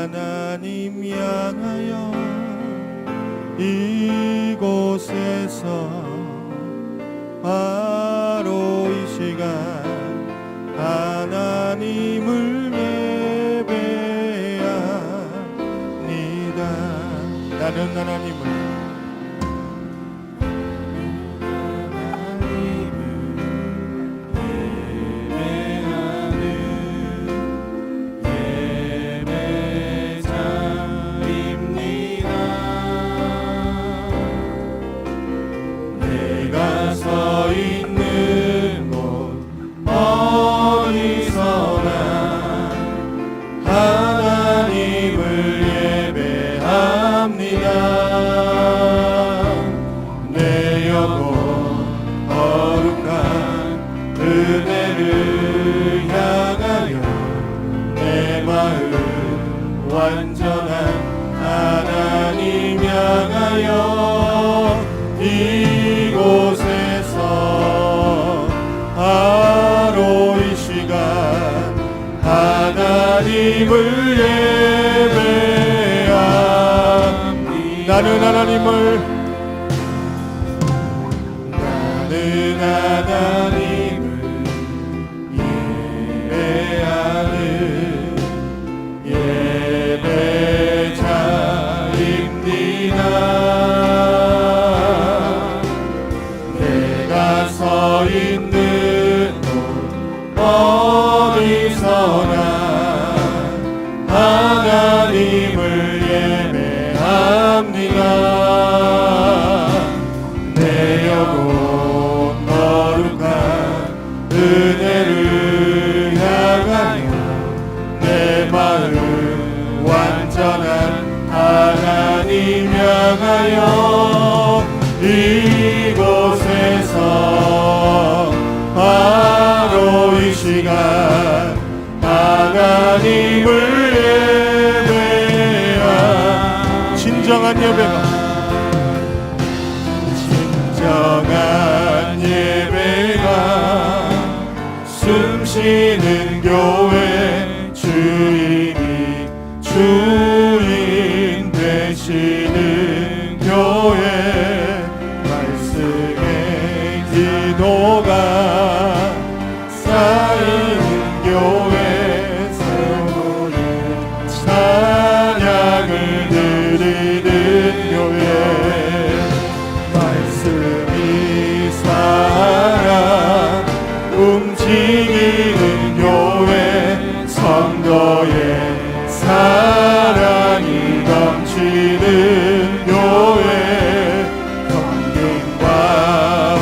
하나님 향하여 이곳에서 바로 이 시간 하나님을 예배합니다. 나는 하나님을 서 있는 곳 어디서나 하나님을 예배합니다. 내 영혼 거룩한 은혜를 향하여 내 마음 완전한 하나님 향하여 이곳에서 바로 이 시간 하나님을 예배합니다. 나는 하나님을 예배하는 예배자입니다. 서 있는 곳 어디서나 하나님을 예배합니다. 내 영혼 거룩한 은혜를 향하여 내 마음 완전한 하나님 향하여 이곳에서 바로 이 시간 하나님을 예배하 진정한 예배가 숨쉬는 교회 주님이 주인 되시는 교회 말씀의 기도가 쌓이는 교회 세우는 찬양을 드리는 교회 말씀이 살아 움직이는 교회 성도의 사랑이 넘치는 교회 섬김과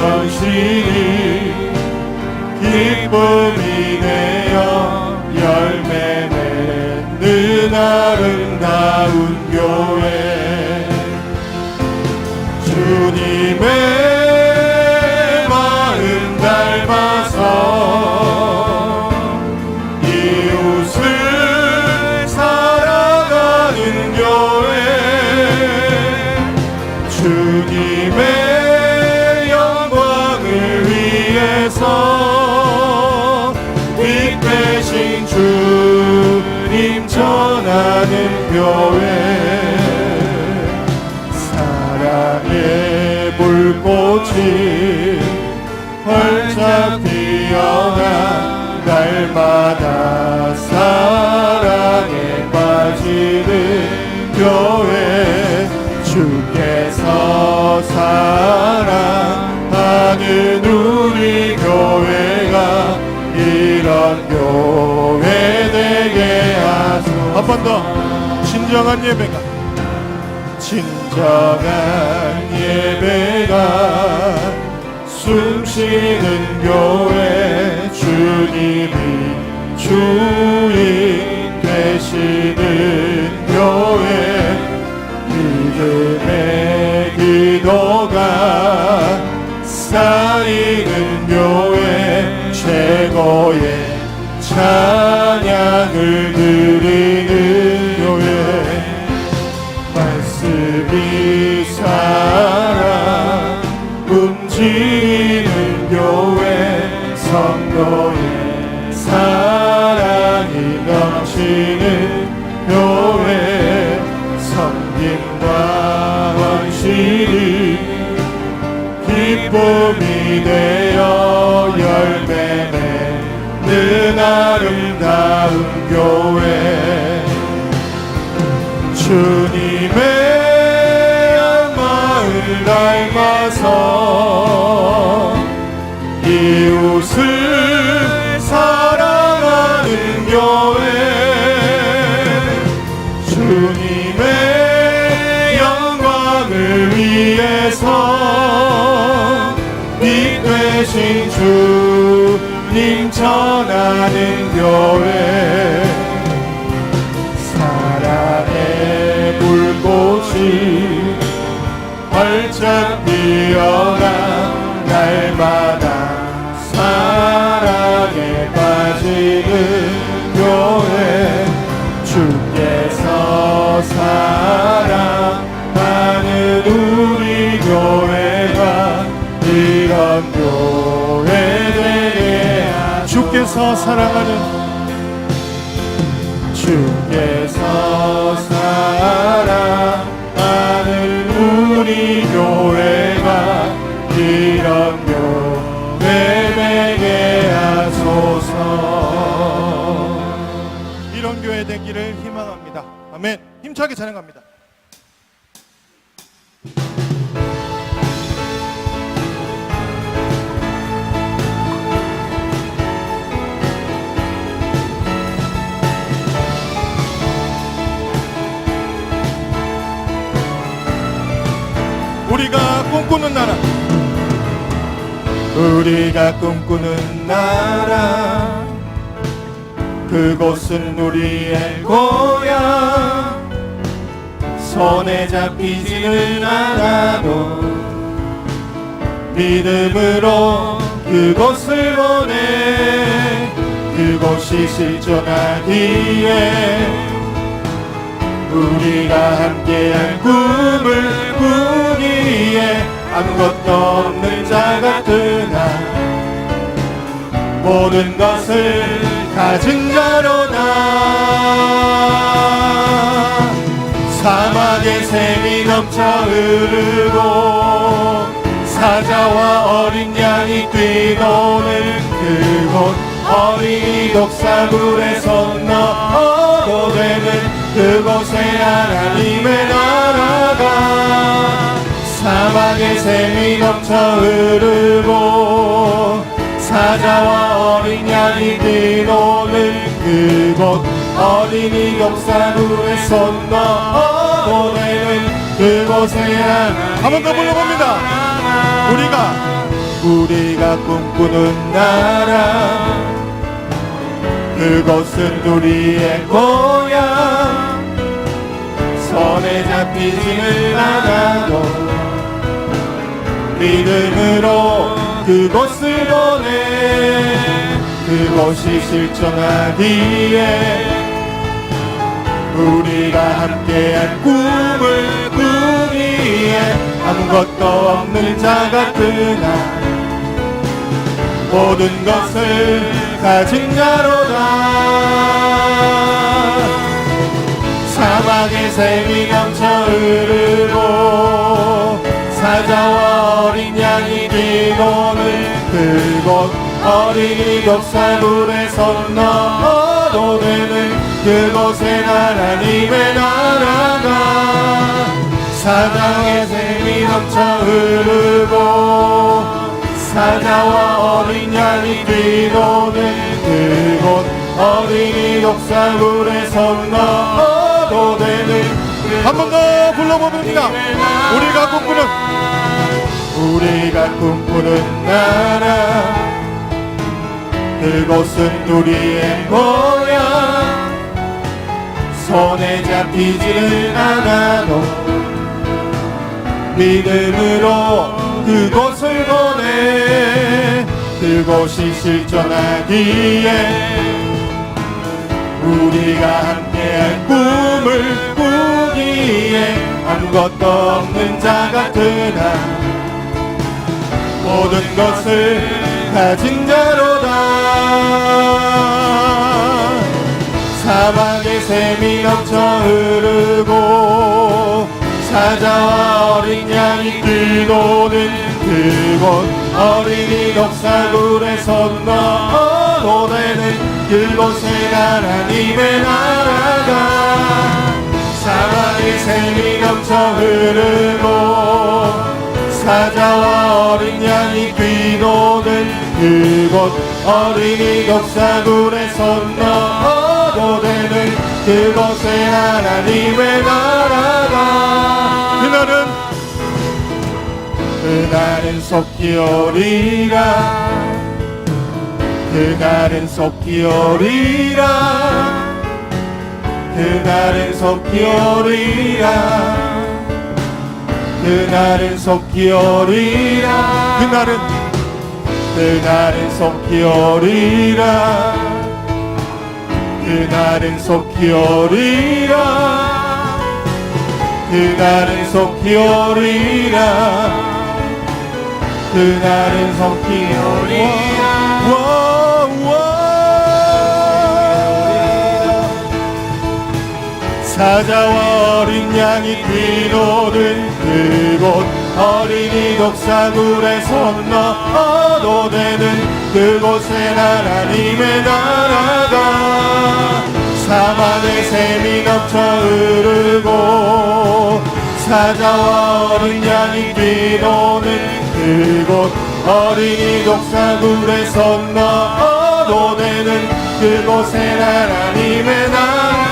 헌신이 기쁨이 되어 열매 맺는 아름다운 교회 주님의 마음 닮아서 이웃을 사랑하는 교회 주님의 영광을 위해서 빛 대신 주님 전하는 교회 사랑의 불꽃이 활짝 피어나 날마다 사랑에 빠지는 교회 주께서 사랑하는 우리 교회가 이런 교회 되게 하소서. 한 번 더 진정한 예배가 숨쉬는 교회 주님이 주인 되시는 교회 믿음의 기도가 쌓이는 교회 최고의 찬양을 드리는 교회 말씀이 살아 움직이는 교회 성도의 사랑이 넘치는 주님의 마을 닮아서 이웃을 사랑하는 교회 주님의 영광을 위해서 빛 되신 주님 전하는 교회 사랑의 불꽃이 활짝 피어나 날마다 사랑에 빠지는 교회 주께서 사랑하는 우리 교회가 이런 교회 되게 주께서 사랑하는 주께서 사랑하는 우리 교회가 이런 교회 되게 하소서. 이런 교회 되기를 희망합니다. 아멘. 힘차게 찬양합니다. 우리가 꿈꾸는 나라, 우리가 꿈꾸는 나라 그곳은 우리의 고향 손에 잡히지는 않아도 믿음으로 그곳을 보내 그곳이 실존하기에 우리가 함께한 꿈을 꾸기에 아무것도 없는 자 같으나 모든 것을 가진 자로다 사막의 샘이 넘쳐 흐르고 사자와 어린 양이 뛰노는 그곳 어린이 독사굴에 손 넣어도 되는 그곳에 하나님의 나라가 사막의 샘이 넘쳐 흐르고 사자와 어린 양이 뛰노는 그곳 어린이 독사굴에 손 넣어도 되는 그곳에 하나님의 한 번 더 불러봅니다. 우리가 꿈꾸는 나라 그곳은 우리의 고향 손에 잡히지는 않아도 믿음으로 그곳을 보내 그곳이 실존하기에 우리가 함께한 꿈을 꾸기에 아무것도 없는 자 같으나 모든 것을 가진 자로다 사막의 샘이 넘쳐 흐르고 사자와 어린 양이 뛰노는 그곳 어린이 독사굴에 손 넣어도 되는 그곳에 하나님의 나라가 사막의 샘이 넘쳐 흐르고 사자와 어린 양이 뛰노는 그곳 어린이 독사굴에 손 넣어도 되는 한 번 더 불러봅니다. 우리가 꿈꾸는 나라 그곳은 우리의 고향 손에 잡히지는 않아도 믿음으로 그곳을 보내 그곳이 실존하기에 우리가 함께한 꿈을 꾸기에 아무것도 없는 자 같으나 모든 것을 가진 자로다 사막의 샘이 넘쳐 흐르고 사자와 어린 양이 뛰노는 그곳 어린이 독사굴에 손 넣어도 되는 그곳에 하나님의 나라가 사막의 흐르고 사자와 어린 양이 뛰노는 그곳 어린이 독사굴에 손 넣어도 되는 그곳에 하나님의 나라가 그날은 속히 오리라 그날은 속히 오리라 그날은 속히 오리라 그날은 속히 오리라 그날은 속히 오리라 그날은 속히 오리라 그날은 속히 오리라 그날은 속히 오리라 사자와 어린 양이 뛰노는 그곳 어린이 독사굴에 손 넣어도 되는 그곳에 하나님의 나라가 사막에 샘이 넘쳐 흐르고 사자와 어린 양이 뛰노는 그곳 어린이 독사굴에 손 넣어도 되는 그곳에 하나님의 나라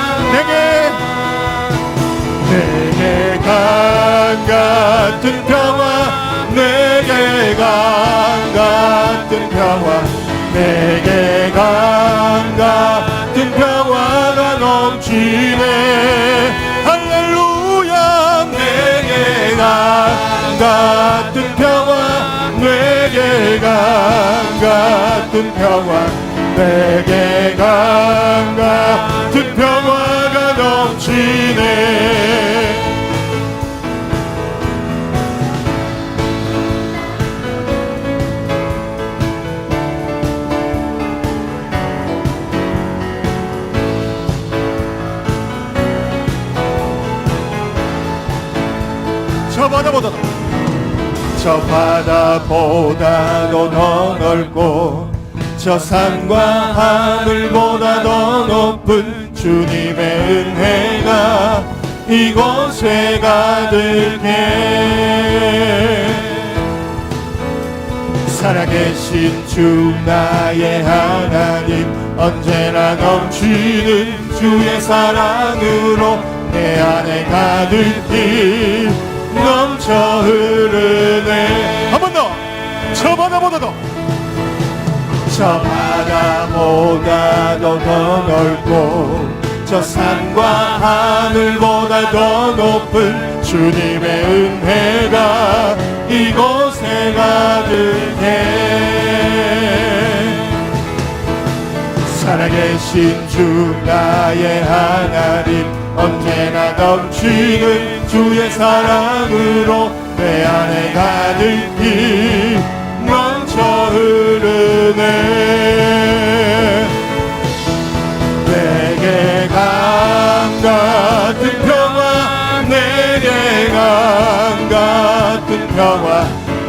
내게 강 같은 평화 내게 강 같은 평화 내게 강 같은 평화가 넘치네 할렐루야 내게 강 같은 평화 내게 강 같은 평화 내게 강 같은 평화가 넘치네 저 바다보다도 더 넓고 저 산과 하늘보다 더 높은 주님의 은혜가 이곳에 가득해 살아계신 주 나의 하나님 언제나 넘치는 주의 사랑으로 내 안에 가득히 넘쳐 흐르네 한 번 더 저 바다보다도 저 바다보다도 더 넓고 저 산과 하늘보다 더 높은 주님의 은혜가 이곳에 가득해 살아계신 주 나의 하나님 언제나 넘치는 주의 사랑으로 내 안에 가득히 넘쳐 흐르네 내게 강 같은 평화 내게 강 같은 평화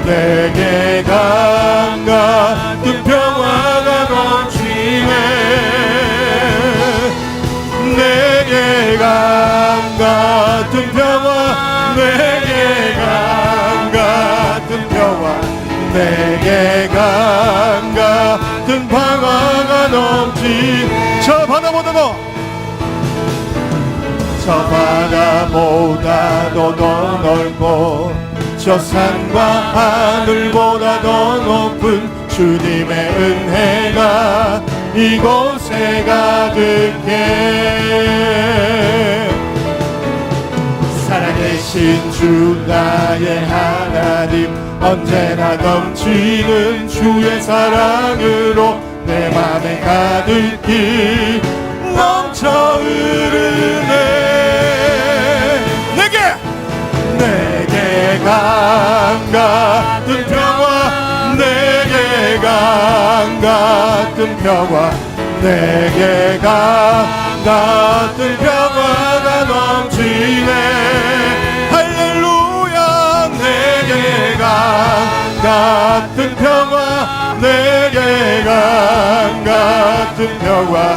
내게 강 같은 평화가 넘치네 내게 강 같은 평화 내게 강 같은 평화 내게 강 같은 평화가 넘치 저 바다보다도 더 넓고 저 산과 하늘보다 더 높은 주님의 은혜가 이곳에 가득해 살아계신 주 나의 하나님 언제나 넘치는 주의 사랑으로 내 맘에 가득히 넘쳐 흐르네 내게 강 같은 평화 내게 강 같은 평화 내게 강 같은 평화가 넘치네 할렐루야 내게 강 같은 평화 내게 강 같은 평화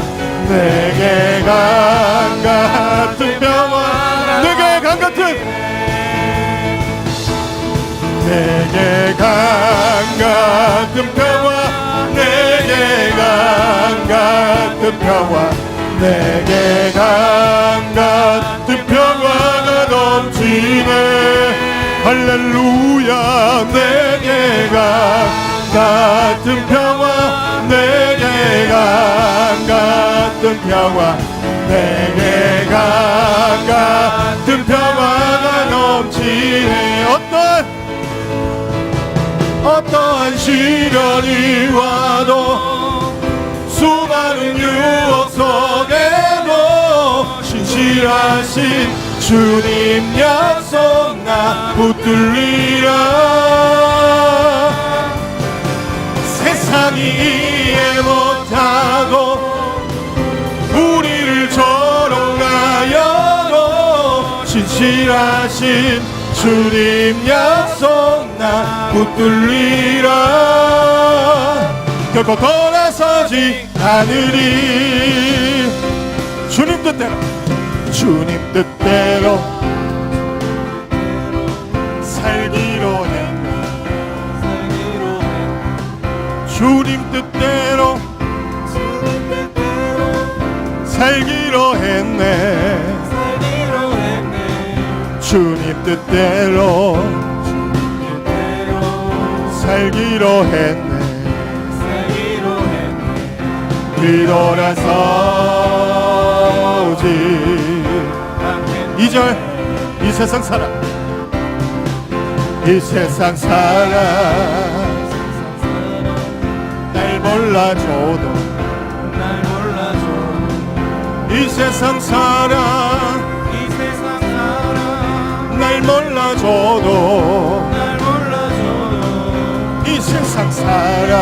내게 강 같은 평화 내게 강 같은 내게 강 같은 평화 내게 강 같은 평화 내게 강 같은 평화가 넘치네 할렐루야 내게 강 같은 평화 내게 강 같은 평화 내게 강 같은 평화가 넘치네 어떠한 시련이 와도 수많은 유혹 속에도 신실하신 주님 약속 나 붙들리라 세상이 이해 못하고 우리를 조롱하여도 신실하신 주님 약속 나 붙들리라 결코 돌아서지 않으리 주님 뜻대로 살기로 했네 주님 뜻대로 살기로 했네 주님 뜻대로 살기로 했네 뒤돌아서지 2절 이 세상 사람 날 몰라줘도 이 세상 사람 날 몰라줘도 이 세상 사람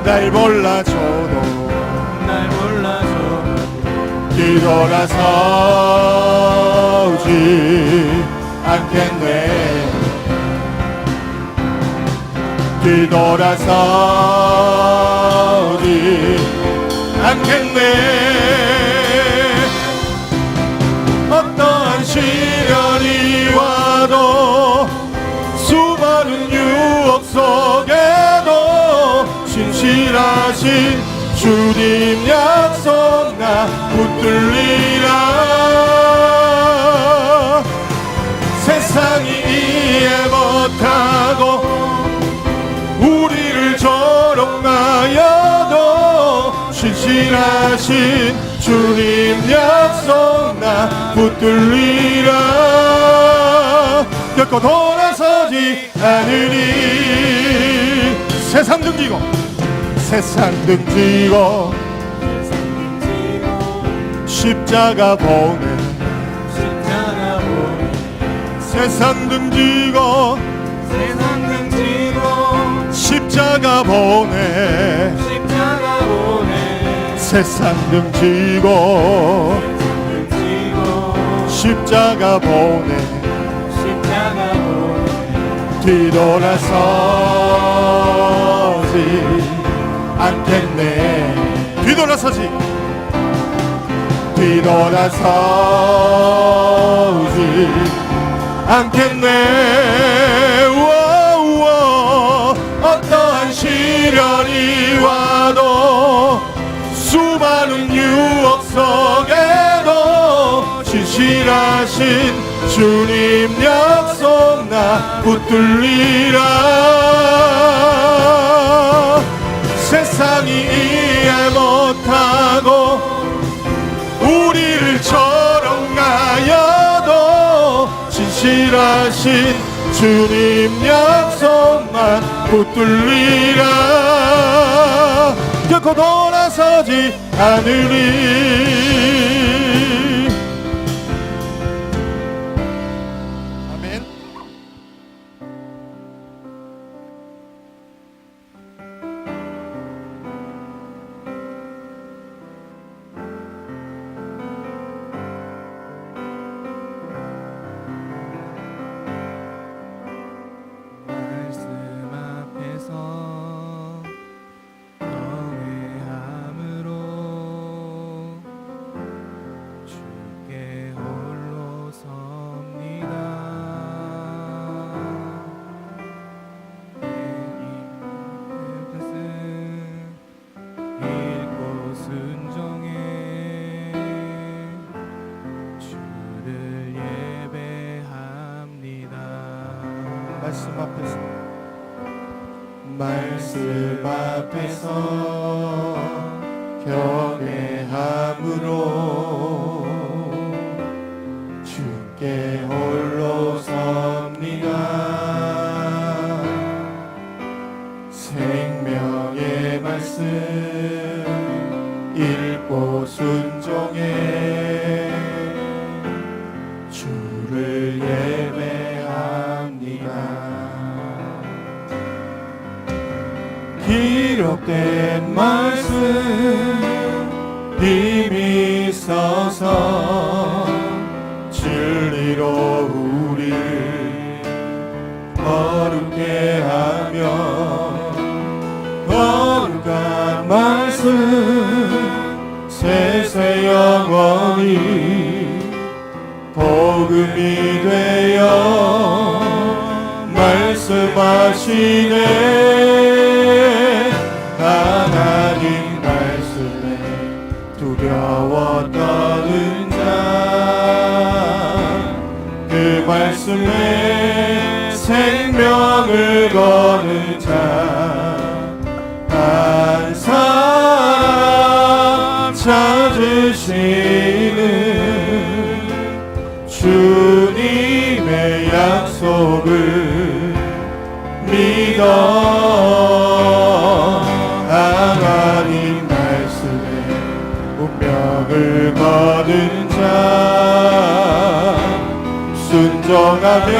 날 몰라줘도 뒤돌아서지 않겠네 뒤돌아서지 않겠네 어떠한 시련이 와도 수많은 유혹 속에도 신실하신 주님 약속 나 붙들리라 세상이 이해 못하고 우리를 조롱하여도 신실하신 주님 약속 나 붙들리라 결코 돌아서지 않으리 세상 등지고 십자가 보내 세상 등지고 십자가 보내 세상 등지고 십자가 보내 뒤돌아서지 않겠네 뒤돌아서지 않겠네 우와, 어떠한 시련이 와도 수많은 유혹 속에도 신실하신 주님 약속 나 붙들리라 세상이 이해 못하고 우리를 조롱하여도 신실하신 주님 약속만 붙들리라 결코 돌아서지 않으리 아멘. 말씀 앞에서 경외함으로 주께 홀로 섭니다. 생명의 말씀 읽고 순종해 주를 예배합니다. 기록된 말씀 힘이 있어서 진리로 우리를 거룩게 하며 거룩한 말씀 세세 영원히 복음이 되어 말씀하시네. 하나님 말씀에 두려워 떠는 자, 그 말씀에 생명을 거는 자, 한 사람 찾으시는 주님의 약속을 믿어. 하나님 말씀에 운명을 거는 자, 순종하며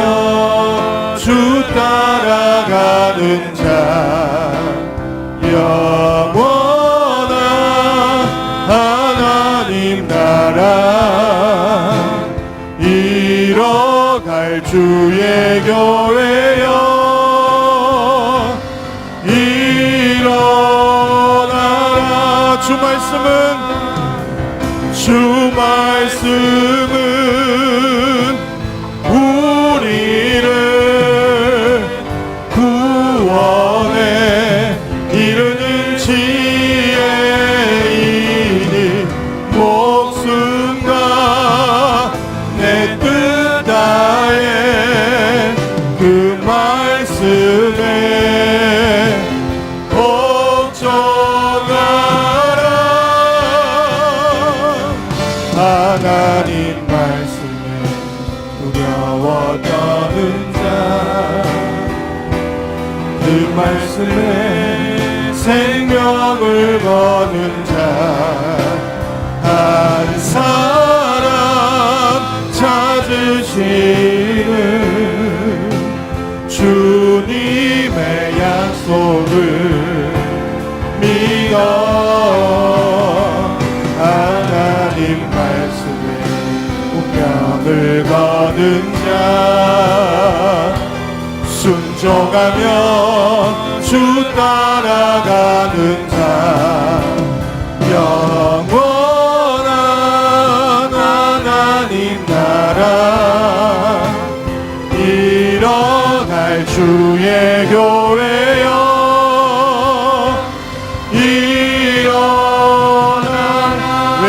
주 따라가는 자, 영원한 하나님 나라 이뤄갈 주의 교회여 일어나라. 주 말씀은 우리를 구원에 이르는 지혜이니 목숨과 내 뜻 다해 그 말씀에 복종하라. 하나님 말씀에 두려워 떠는 자, 그 말씀에 생명을 거는 자, 한 사람 찾으시는 주님의 약속을 믿어. 하나님 말씀에 운명을 거는 자, 순종하며 주 따라가는 자, 영원한 하나님 나라 이뤄갈 주의 교회여 일어나라. 왜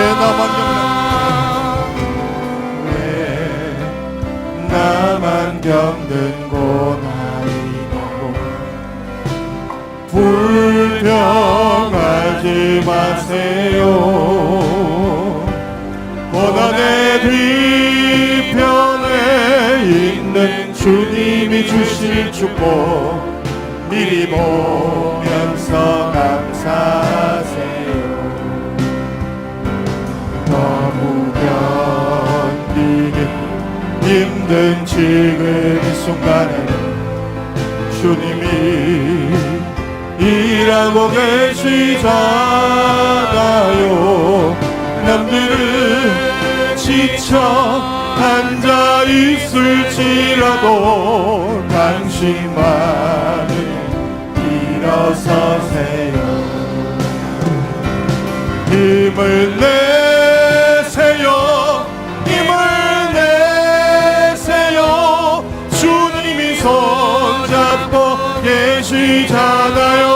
나만 겪는 고난이고 불평하지 마세요. 고난의 뒤편에 있는 주님이 주실 축복 미리 보면서 감사하세요. 너무 견디기 힘든 지금 이 순간에 주님이 일하고 계시잖아요. 남들은 지쳐 앉아 있을지라도 당신만은 일어서세요. 힘을 내세요. 힘을 내세요. 주님이 손잡고 계시잖아요.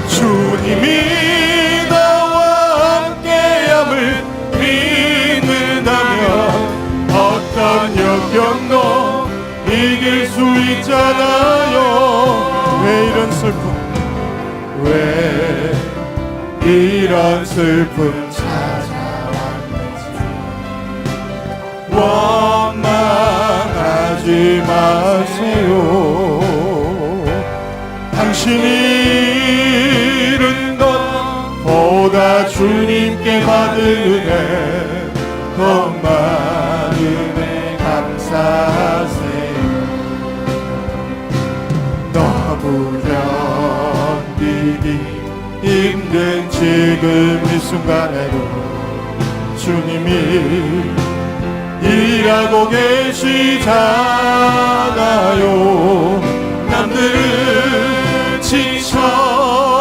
주님이 나와 함께함을 믿는다면 어떤 역경도 이런 슬픔 찾아왔는지 원망하지 마세요. 당신이 잃은 것보다 주님께 받은 은혜 더 많은 은혜 감사하세요. 너무 견디기 힘든 지금 이 순간에도 주님이 일하고 계시잖아요. 남들은 지쳐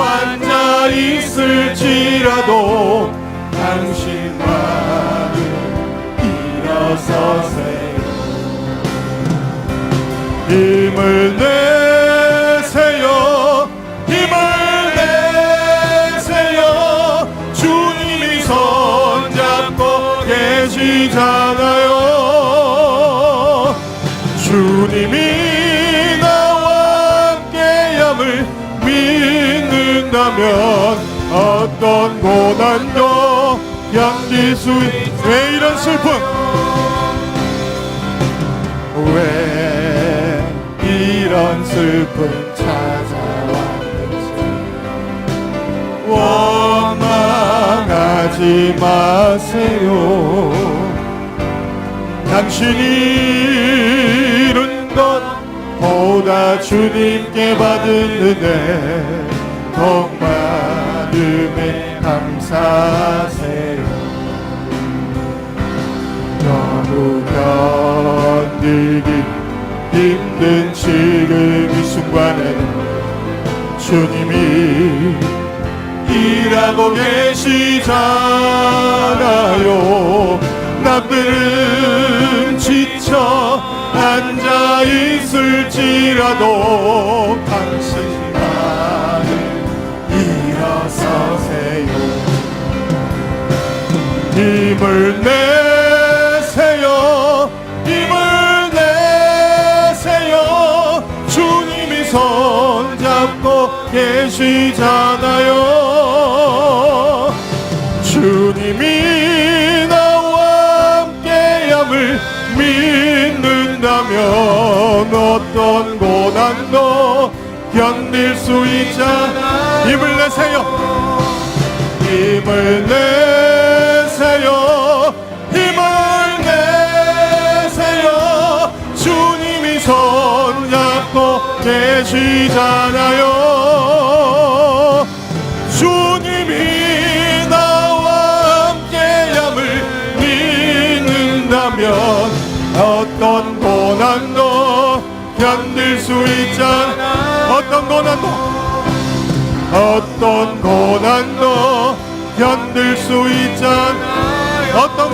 앉아 있을지라도 당신만은 일어서세요. 힘을 내세요. 힘을 내세요. 주님이 손잡고 계시잖아요. 주님이 나와 함께함을 믿는다면 어떤 고난도 견딜 수 왜 이런 슬픔 왜 이런 슬픔 찾아왔는지 원망하지 마세요. 당신이 잃은 것보다 주님께 받은 은혜 더 많음에 감사하세요. 너무 견디기 힘든 지금 이 순간에는 주님이 일하고 계시잖아요. 남들은 지쳐 앉아 있을지라도 당신만은 일어서세요. 힘을 내세요. 힘을 내세요. 주님이 손잡고 계시잖아요. 주님이 나와 함께함을 믿는다면 어떤 고난도 견딜 수 있잖아. 힘을 내세요. 힘을 내세요. 힘을 내세요. 주님이 손잡고 계시잖아요. 주님이 나와 함께함을 믿는다면 어떤 고난도 견딜 수 있잖아. 어떤 고난도 견딜 수 있잖아. 어떤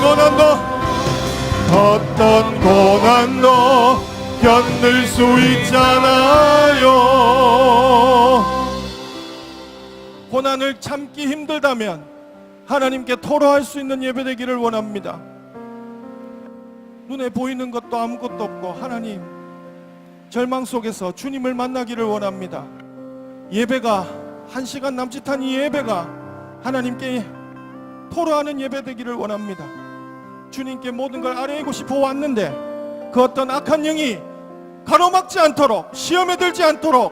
고난도 견딜 수 있잖아요. 고난을 참기 힘들다면 하나님께 토로할 수 있는 예배 되기를 원합니다. 눈에 보이는 것도 아무것도 없고 하나님 절망 속에서 주님을 만나기를 원합니다. 예배가 1시간 남짓한 이 예배가 하나님께 토로하는 예배 되기를 원합니다. 주님께 모든 걸 아뢰고 싶어 왔는데 그 어떤 악한 영이 가로막지 않도록 시험에 들지 않도록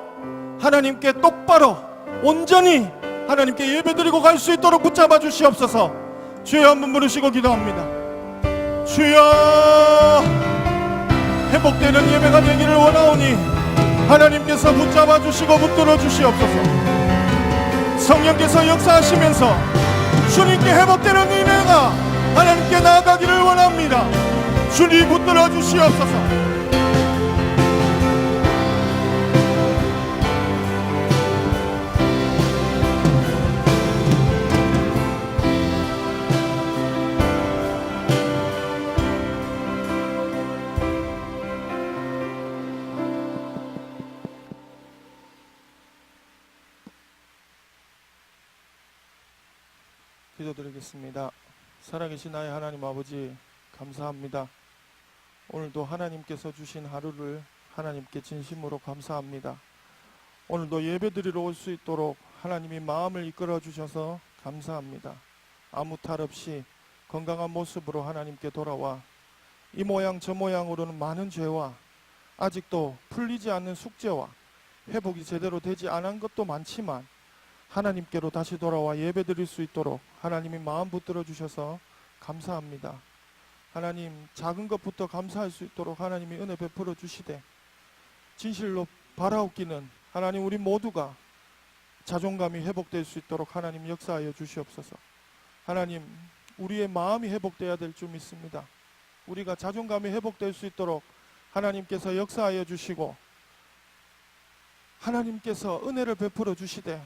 하나님께 똑바로 온전히 하나님께 예배드리고 갈 수 있도록 붙잡아 주시옵소서. 주여 한번 부르시고 기도합니다. 주여 회복되는 예배가 되기를 원하오니 하나님께서 붙잡아 주시고 붙들어 주시옵소서. 성령께서 역사하시면서 주님께 회복되는 은혜가 하나님께 나아가기를 원합니다. 주님 붙들어 주시옵소서. 기도드리겠습니다. 살아계신 나의 하나님 아버지 감사합니다. 오늘도 하나님께서 주신 하루를 하나님께 진심으로 감사합니다. 오늘도 예배드리러 올 수 있도록 하나님이 마음을 이끌어 주셔서 감사합니다. 아무 탈 없이 건강한 모습으로 하나님께 돌아와 이 모양 저 모양으로는 많은 죄와 아직도 풀리지 않는 숙제와 회복이 제대로 되지 않은 것도 많지만 하나님께로 다시 돌아와 예배드릴 수 있도록 하나님이 마음 붙들어 주셔서 감사합니다. 하나님, 작은 것부터 감사할 수 있도록 하나님이 은혜 베풀어 주시되 진실로 바라옵기는 하나님 우리 모두가 자존감이 회복될 수 있도록 하나님 역사하여 주시옵소서. 하나님, 우리의 마음이 회복돼야 될 줄 믿습니다. 우리가 자존감이 회복될 수 있도록 하나님께서 역사하여 주시고 하나님께서 은혜를 베풀어 주시되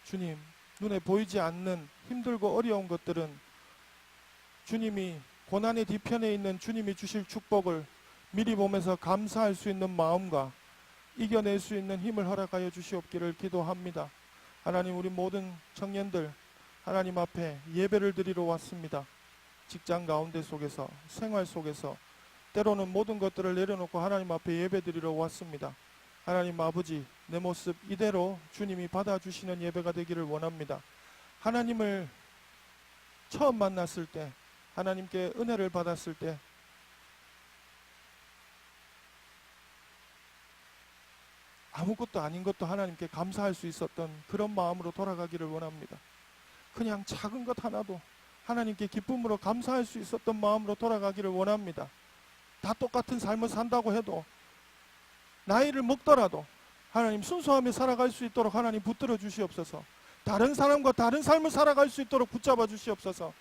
주님, 눈에 보이지 않는 힘들고 어려운 것들은 주님이 고난의 뒤편에 있는 주님이 주실 축복을 미리 보면서 감사할 수 있는 마음과 이겨낼 수 있는 힘을 허락하여 주시옵기를 기도합니다. 하나님, 우리 모든 청년들 하나님 앞에 예배를 드리러 왔습니다. 직장 가운데 속에서, 생활 속에서 때로는 모든 것들을 내려놓고 하나님 앞에 예배 드리러 왔습니다. 하나님 아버지, 내 모습 이대로 주님이 받아주시는 예배가 되기를 원합니다. 하나님을 처음 만났을 때, 하나님께 은혜를 받았을 때 아무것도 아닌 것도 하나님께 감사할 수 있었던 그런 마음으로 돌아가기를 원합니다. 그냥 작은 것 하나도 하나님께 기쁨으로 감사할 수 있었던 마음으로 돌아가기를 원합니다. 다 똑같은 삶을 산다고 해도 나이를 먹더라도 하나님 순수하며 살아갈 수 있도록 하나님 붙들어 주시옵소서. 다른 사람과 다른 삶을 살아갈 수 있도록 붙잡아 주시옵소서.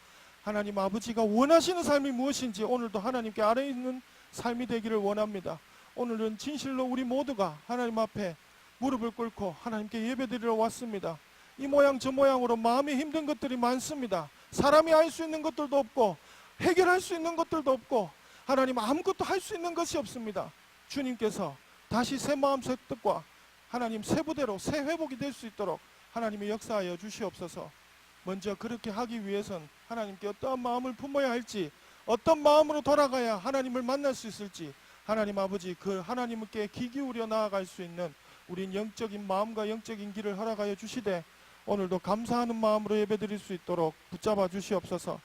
하나님 아버지가 원하시는 삶이 무엇인지 오늘도 하나님께 아래 있는 삶이 되기를 원합니다. 오늘은 진실로 우리 모두가 하나님 앞에 무릎을 꿇고 하나님께 예배드리러 왔습니다. 이 모양 저 모양으로 마음에 힘든 것들이 많습니다. 사람이 할 수 있는 것들도 없고 해결할 수 있는 것들도 없고 하나님 아무것도 할 수 있는 것이 없습니다. 주님께서 다시 새 마음 새 뜻과 하나님 새 부대로 새 회복이 될 수 있도록 하나님이 역사하여 주시옵소서. 먼저 그렇게 하기 위해선 하나님께 어떠한 마음을 품어야 할지, 어떤 마음으로 돌아가야 하나님을 만날 수 있을지 하나님 아버지, 그 하나님께 귀 기울여 나아갈 수 있는 우린 영적인 마음과 영적인 길을 허락하여 주시되 오늘도 감사하는 마음으로 예배드릴 수 있도록 붙잡아 주시옵소서.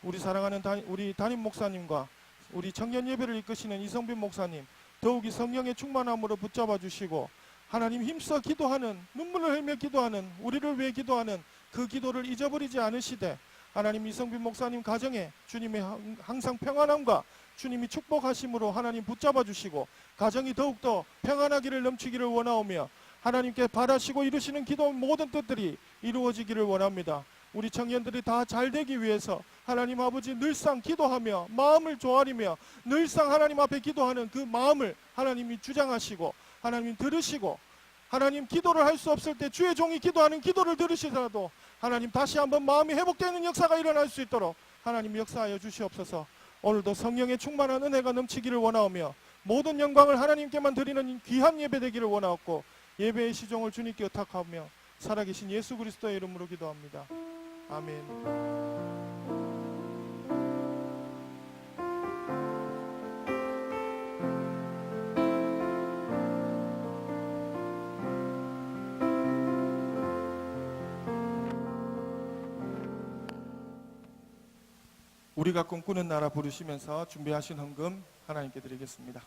우리 사랑하는 우리 담임 목사님과 우리 청년 예배를 이끄시는 이성빈 목사님, 더욱이 성령의 충만함으로 붙잡아 주시고 하나님 힘써 기도하는, 눈물을 흘며 기도하는, 우리를 위해 기도하는 그 기도를 잊어버리지 않으시되 하나님 이성빈 목사님 가정에 주님의 항상 평안함과 주님이 축복하심으로 하나님 붙잡아 주시고 가정이 더욱더 평안하기를 넘치기를 원하오며 하나님께 바라시고 이루시는 기도 모든 뜻들이 이루어지기를 원합니다. 우리 청년들이 다 잘되기 위해서 하나님 아버지 늘상 기도하며 마음을 조아리며 늘상 하나님 앞에 기도하는 그 마음을 하나님이 주장하시고 하나님 들으시고 하나님 기도를 할 수 없을 때 주의 종이 기도하는 기도를 들으시더라도 하나님 다시 한번 마음이 회복되는 역사가 일어날 수 있도록 하나님 역사하여 주시옵소서. 오늘도 성령의 충만한 은혜가 넘치기를 원하오며 모든 영광을 하나님께만 드리는 귀한 예배 되기를 원하옵고 예배의 시종을 주님께 의탁하며 살아계신 예수 그리스도의 이름으로 기도합니다. 아멘. 우리가 꿈꾸는 나라 부르시면서 준비하신 헌금 하나님께 드리겠습니다.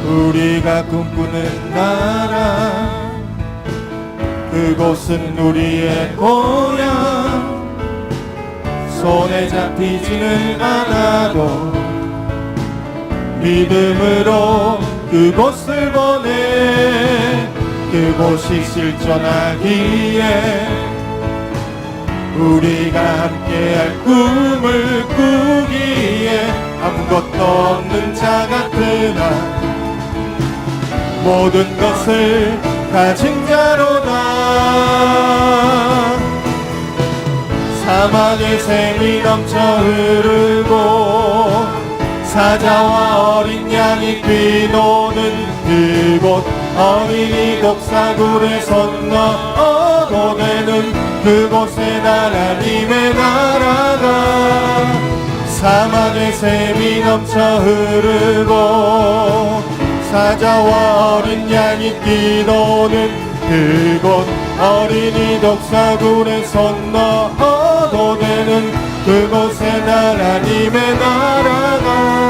우리가 꿈꾸는 나라, 그곳은 우리의 고향. 손에 잡히지는 않아도 믿음으로 그곳을 보내 그곳이 실존하기에 우리가 함께할 꿈을 꾸기에 아무것도 없는 자 같으나 모든 것을 가진 자로다. 사막의 샘이 넘쳐 흐르고 사자와 어린 양이 뛰노는 그곳 어린이 독사굴에 건너도 되는 그곳에 하나님의 나라가 사막의 샘이 넘쳐 흐르고 사자와 어린 양이 뛰노는 그곳 어린이 독사굴에 건너도 되는 그곳에 하나님의 나라가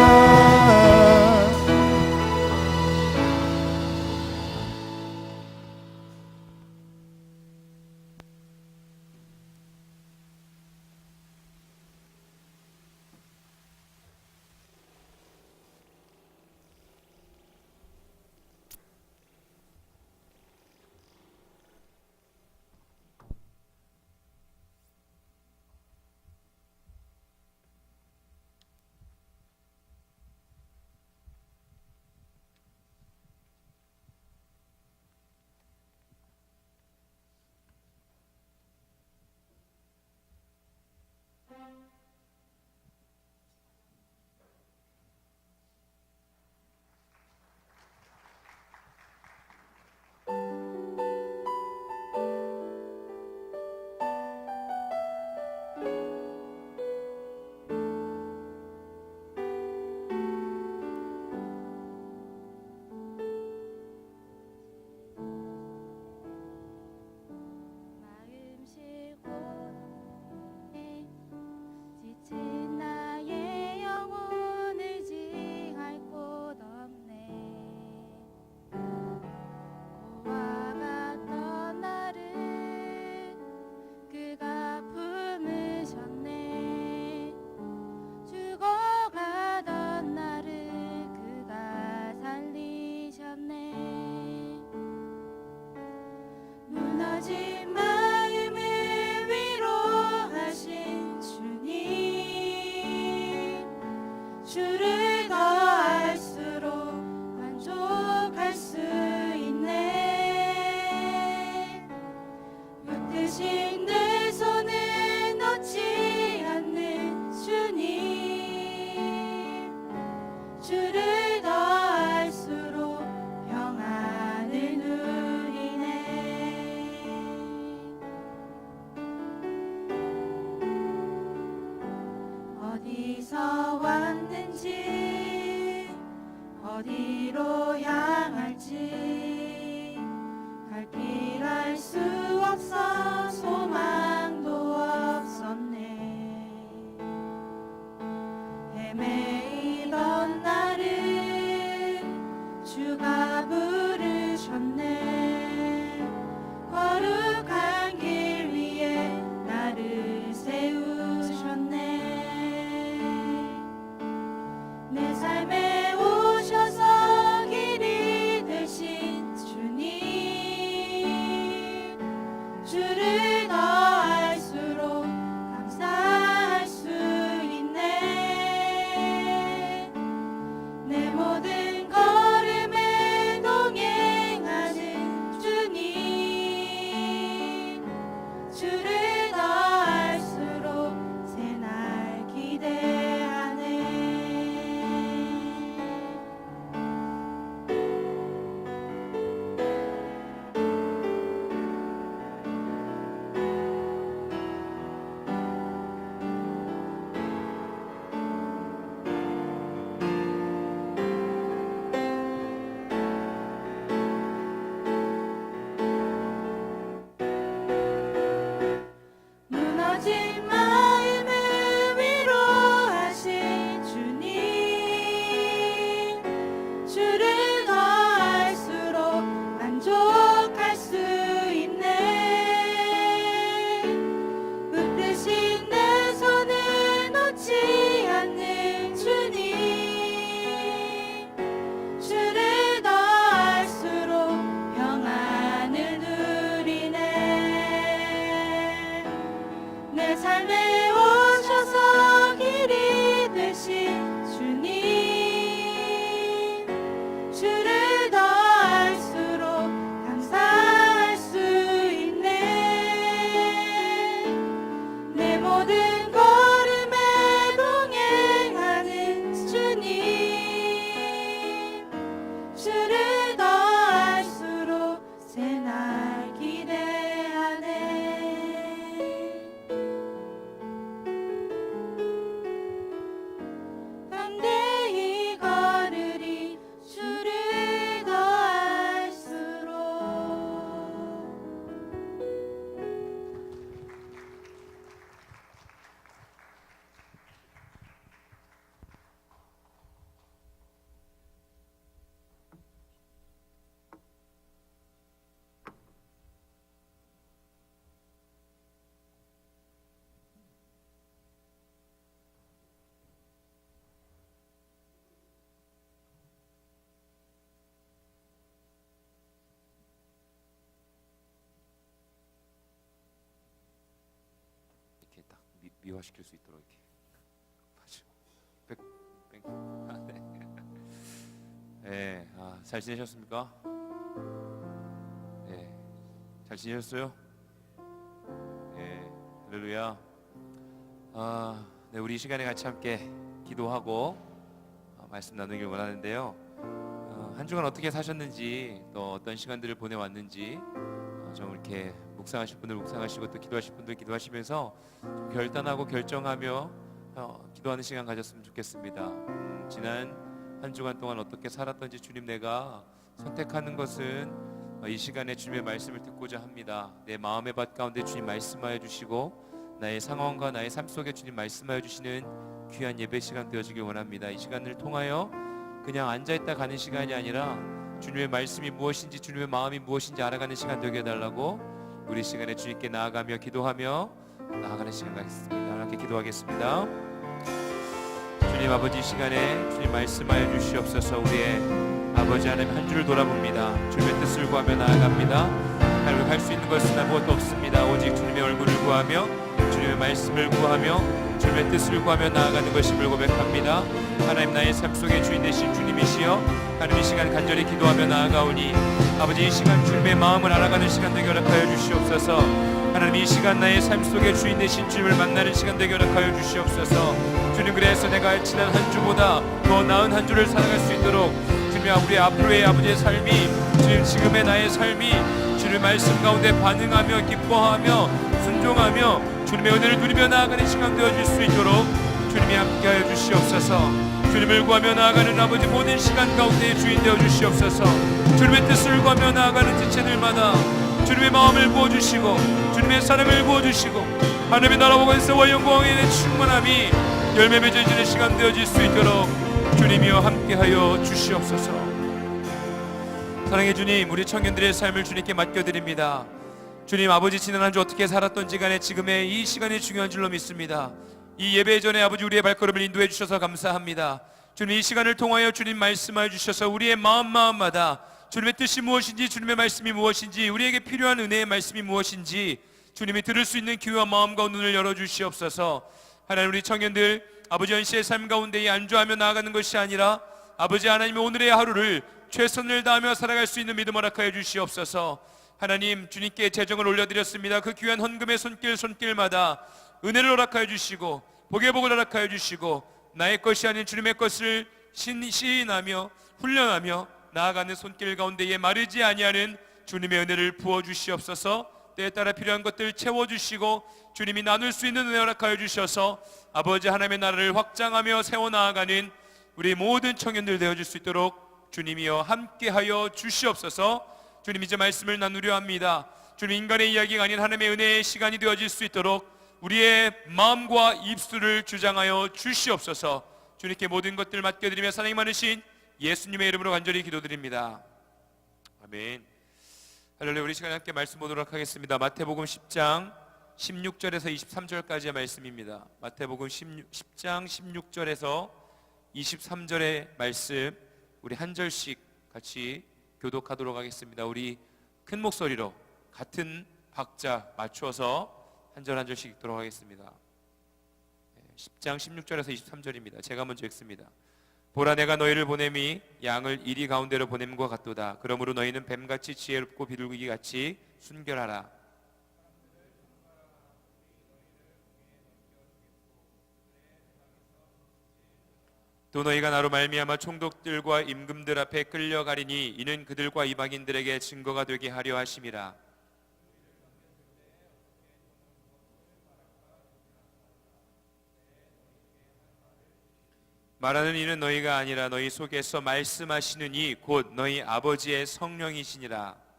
어디서 왔는지 어디로 향할지 갈 길 알 수 없어 소망도 없었네. 헤매이던 나를 주가 부르셨네. 거룩한 길 위에 나를 세우셨네. 내 삶에 오셔서 길이 되신 주님, 주를 더 알수록 감사할 수 있네. 내 모든 걸음에 동행하는 주님, 주를 더 알수록 새날 기대하네. 미화시킬 수 있도록 이렇게 맞아. 네. 잘 지내셨습니까? 네. 잘 지내셨어요? 네. 할렐루야. 네, 우리 이 시간에 같이 함께 기도하고 말씀 나누길 원하는데요. 한 주간 어떻게 사셨는지, 또 어떤 시간들을 보내왔는지 좀 이렇게 묵상하실 분들 묵상하시고 또 기도하실 분들 기도하시면서 좀 결단하고 결정하며 기도하는 시간 가졌으면 좋겠습니다. 지난 한 주간 동안 어떻게 살았던지 주님, 내가 선택하는 것은 이 시간에 주님의 말씀을 듣고자 합니다. 내 마음의 밭 가운데 주님 말씀하여 주시고 나의 상황과 나의 삶 속에 주님 말씀하여 주시는 귀한 예배 시간 되어지길 원합니다. 이 시간을 통하여 그냥 앉아있다 가는 시간이 아니라 주님의 말씀이 무엇인지, 주님의 마음이 무엇인지 알아가는 시간 되게 해달라고 우리 시간에 주님께 나아가며 기도하며 나아가는 시간 갖겠습니다. 함께 기도하겠습니다. 주님 아버지, 이 시간에 주님 말씀하여 주시옵소서. 우리의 아버지 하나님, 한 주를 돌아봅니다. 주님의 뜻을 구하며 나아갑니다. 하나님, 할 수 있는 것은 아무것도 없습니다. 오직 주님의 얼굴을 구하며 주님의 말씀을 구하며 주님의 뜻을 구하며 나아가는 것임을 고백합니다. 하나님, 나의 삶 속에 주인 되신 주님이시여, 하나님 이 시간 간절히 기도하며 나아가오니 아버지, 이 시간 주님의 마음을 알아가는 시간 되게 허락하여 주시옵소서. 하나님, 이 시간 나의 삶 속에 주인 되신 주님을 만나는 시간 되게 허락하여 주시옵소서. 주님, 그래서 내가 지난 한 주보다 더 나은 한 주를 살아갈 수 있도록 주님, 우리 앞으로의 아버지의 삶이, 주님 지금의 나의 삶이 주님의 말씀 가운데 반응하며 기뻐하며 순종하며 주님의 은혜를 누리며 나아가는 시간 되어질 수 있도록 주님이 함께하여 주시옵소서. 주님을 구하며 나아가는 아버지 모든 시간 가운데 주인 되어 주시옵소서. 주님의 뜻을 구하며 나아가는 지체들마다 주님의 마음을 부어주시고 주님의 사랑을 부어주시고 하나님의 나라 복원세와 영광에 대한 충만함이 열매 맺어지는 시간 되어질 수 있도록 주님이여 함께하여 주시옵소서. 사랑의 주님, 우리 청년들의 삶을 주님께 맡겨드립니다. 주님 아버지, 지난 한 주 어떻게 살았던지 간에 지금의 이 시간이 중요한 줄로 믿습니다. 이 예배 전에 아버지 우리의 발걸음을 인도해 주셔서 감사합니다. 주님, 이 시간을 통하여 주님 말씀하여 주셔서 우리의 마음마다 주님의 뜻이 무엇인지, 주님의 말씀이 무엇인지, 우리에게 필요한 은혜의 말씀이 무엇인지 주님이 들을 수 있는 귀와 마음과 눈을 열어주시옵소서. 하나님, 우리 청년들 아버지 현시의 삶 가운데 안주하며 나아가는 것이 아니라 아버지 하나님의 오늘의 하루를 최선을 다하며 살아갈 수 있는 믿음 허락하여 주시옵소서. 하나님, 주님께 재정을 올려드렸습니다. 그 귀한 헌금의 손길마다 은혜를 허락하여 주시고 복의 복을 허락하여 주시고 나의 것이 아닌 주님의 것을 시인하며 훈련하며 나아가는 손길 가운데에 마르지 아니하는 주님의 은혜를 부어주시옵소서. 때에 따라 필요한 것들 채워주시고 주님이 나눌 수 있는 은혜 허락하여 주셔서 아버지 하나님의 나라를 확장하며 세워나가는 우리 모든 청년들 되어줄 수 있도록 주님이여 함께하여 주시옵소서. 주님, 이제 말씀을 나누려 합니다. 주님, 인간의 이야기가 아닌 하나님의 은혜의 시간이 되어질 수 있도록 우리의 마음과 입술을 주장하여 주시옵소서. 주님께 모든 것들을 맡겨드리며 사랑이 많으신 예수님의 이름으로 간절히 기도드립니다. 아멘. 할렐루야. 우리 시간에 함께 말씀 보도록 하겠습니다. 마태복음 10장 16절에서 23절까지의 말씀입니다. 마태복음 10장 16절에서 23절의 말씀, 우리 한 절씩 같이 교독하도록 하겠습니다. 우리 큰 목소리로 같은 박자 맞춰서 한 절 한 절씩 읽도록 하겠습니다. 10장 16절에서 23절입니다. 제가 먼저 읽습니다. 보라, 내가 너희를 보냄이 양을 이리 가운데로 보냄과 같도다. 그러므로 너희는 뱀같이 지혜롭고 비둘기같이 순결하라. 또 너희가 나로 말미암아 총독들과 임금들 앞에 끌려가리니 이는 그들과 이방인들에게 증거가 되게 하려 하심이라. 말하는 이는 너희가 아니라 너희 속에서 말씀하시는 이 곧 너희 아버지의 성령이시니라.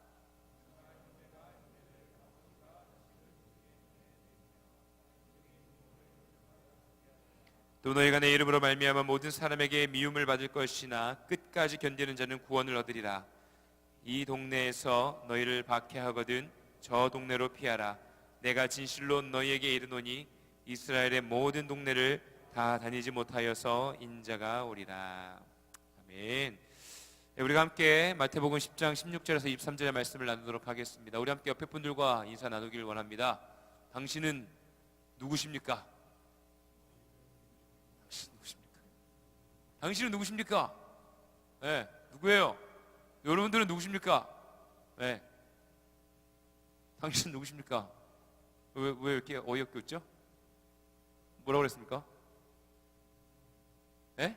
또 너희가 내 이름으로 말미암아 모든 사람에게 미움을 받을 것이나 끝까지 견디는 자는 구원을 얻으리라. 이 동네에서 너희를 박해하거든 저 동네로 피하라. 내가 진실로 너희에게 이르노니 이스라엘의 모든 동네를 다 다니지 못하여서 인자가 오리라. 아멘. 우리가 함께 마태복음 10장 16절에서 23절의 말씀을 나누도록 하겠습니다. 우리 함께 옆에 분들과 인사 나누길 원합니다. 당신은 누구십니까? 당신은 누구십니까? 네, 누구예요? 여러분들은 누구십니까? 네. 당신은 누구십니까? 왜 이렇게 어이없게 웃죠? 뭐라고 그랬습니까? 네?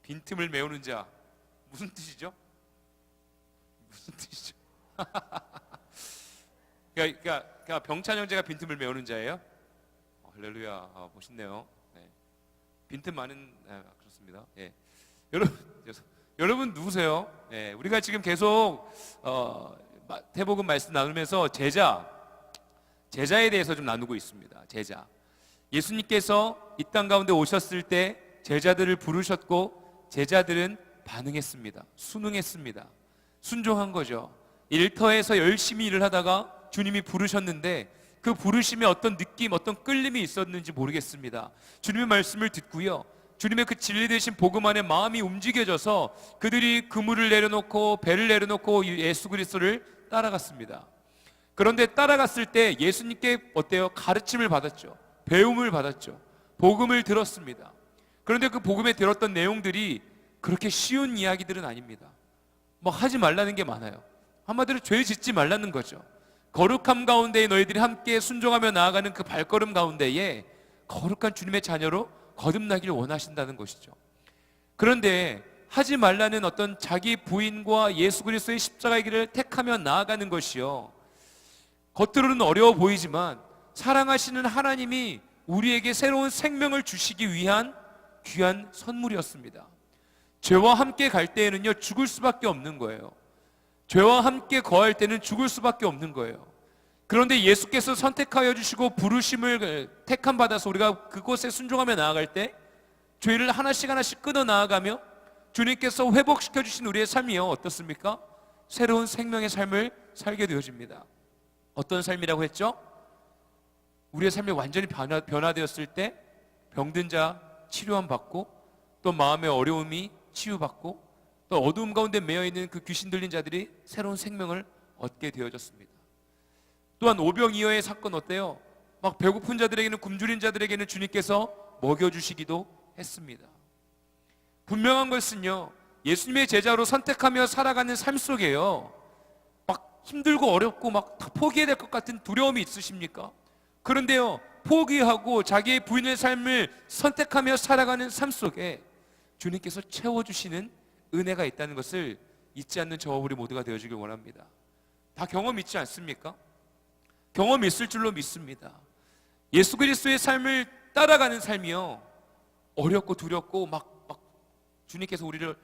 빈틈을 메우는 자. 무슨 뜻이죠? 무슨 뜻이죠? 그러니까 병찬 형제가 빈틈을 메우는 자예요? 할렐루야. 멋있네요. 네. 빈틈 많은, 그렇습니다. 예. 여러분 누구세요? 예. 우리가 지금 계속 태복음 말씀 나누면서 제자에 대해서 좀 나누고 있습니다. 제자. 예수님께서 이 땅 가운데 오셨을 때 제자들을 부르셨고 제자들은 반응했습니다. 순응했습니다. 순종한 거죠. 일터에서 열심히 일을 하다가 주님이 부르셨는데 그 부르심에 어떤 느낌, 어떤 끌림이 있었는지 모르겠습니다. 주님의 말씀을 듣고요, 주님의 그 진리 되신 복음 안에 마음이 움직여져서 그들이 그물을 내려놓고 배를 내려놓고 예수 그리스도를 따라갔습니다. 그런데 따라갔을 때 예수님께 어때요? 가르침을 받았죠. 배움을 받았죠. 복음을 들었습니다. 그런데 그 복음에 들었던 내용들이 그렇게 쉬운 이야기들은 아닙니다. 뭐 하지 말라는 게 많아요. 한마디로 죄 짓지 말라는 거죠. 거룩함 가운데 너희들이 함께 순종하며 나아가는 그 발걸음 가운데에 거룩한 주님의 자녀로 거듭나기를 원하신다는 것이죠. 그런데 하지 말라는 어떤 자기 부인과 예수 그리스도의 십자가의 길을 택하며 나아가는 것이요, 겉으로는 어려워 보이지만 사랑하시는 하나님이 우리에게 새로운 생명을 주시기 위한 귀한 선물이었습니다. 죄와 함께 갈 때에는요, 죽을 수밖에 없는 거예요. 죄와 함께 거할 때는 죽을 수밖에 없는 거예요. 그런데 예수께서 선택하여 주시고 부르심을 택함 받아서 우리가 그곳에 순종하며 나아갈 때 죄를 하나씩 하나씩 끊어 나아가며 주님께서 회복시켜 주신 우리의 삶이요, 어떻습니까? 새로운 생명의 삶을 살게 되어집니다. 어떤 삶이라고 했죠? 우리의 삶이 완전히 변화되었을 때 병든 자 치료함 받고, 또 마음의 어려움이 치유받고, 또 어두움 가운데 매여있는 그 귀신 들린 자들이 새로운 생명을 얻게 되어졌습니다. 또한 오병이어의 사건 어때요? 막 배고픈 자들에게는, 굶주린 자들에게는 주님께서 먹여주시기도 했습니다. 분명한 것은요, 예수님의 제자로 선택하며 살아가는 삶 속에요, 막 힘들고 어렵고 막 다 포기해야 될 것 같은 두려움이 있으십니까? 그런데요, 포기하고 자기의 부인의 삶을 선택하며 살아가는 삶 속에 주님께서 채워주시는 은혜가 있다는 것을 잊지 않는 저와 우리 모두가 되어주길 원합니다. 다 경험 있지 않습니까? 경험이 있을 줄로 믿습니다. 예수 그리스도의 삶을 따라가는 삶이요, 어렵고 두렵고 막 주님께서 우리를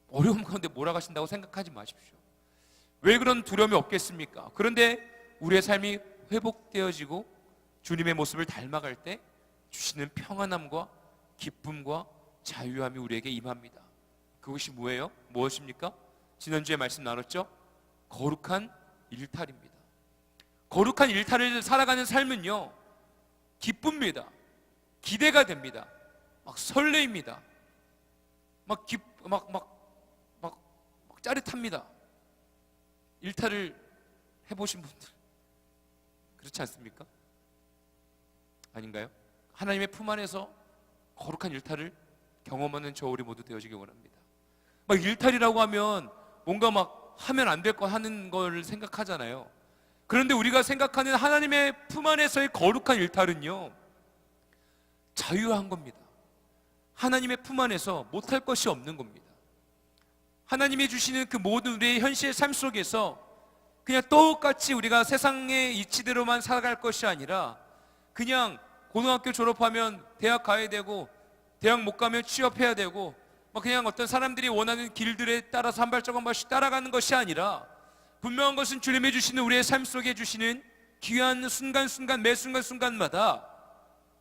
어려움 가운데 몰아가신다고 생각하지 마십시오. 왜 그런 두려움이 없겠습니까? 그런데 우리의 삶이 회복되어지고 주님의 모습을 닮아갈 때 주시는 평안함과 기쁨과 자유함이 우리에게 임합니다. 그것이 뭐예요? 무엇입니까? 지난주에 말씀 나눴죠? 거룩한 일탈입니다. 거룩한 일탈을 살아가는 삶은요, 기쁩니다. 기대가 됩니다. 막 설레입니다. 막 짜릿합니다. 일탈을 해보신 분들 그렇지 않습니까? 아닌가요? 하나님의 품 안에서 거룩한 일탈을 경험하는 저 우리 모두 되어지기 원합니다. 막 일탈이라고 하면 뭔가 막 하면 안 될 거 하는 걸 생각하잖아요. 그런데 우리가 생각하는 하나님의 품 안에서의 거룩한 일탈은요, 자유한 겁니다. 하나님의 품 안에서 못할 것이 없는 겁니다. 하나님이 주시는 그 모든 우리의 현실의 삶 속에서 그냥 똑같이 우리가 세상의 이치대로만 살아갈 것이 아니라, 그냥 고등학교 졸업하면 대학 가야 되고, 대학 못 가면 취업해야 되고, 그냥 어떤 사람들이 원하는 길들에 따라서 한 발짝 한 발씩 따라가는 것이 아니라, 분명한 것은 주님이 주시는 우리의 삶 속에 주시는 귀한 순간순간, 매 순간순간마다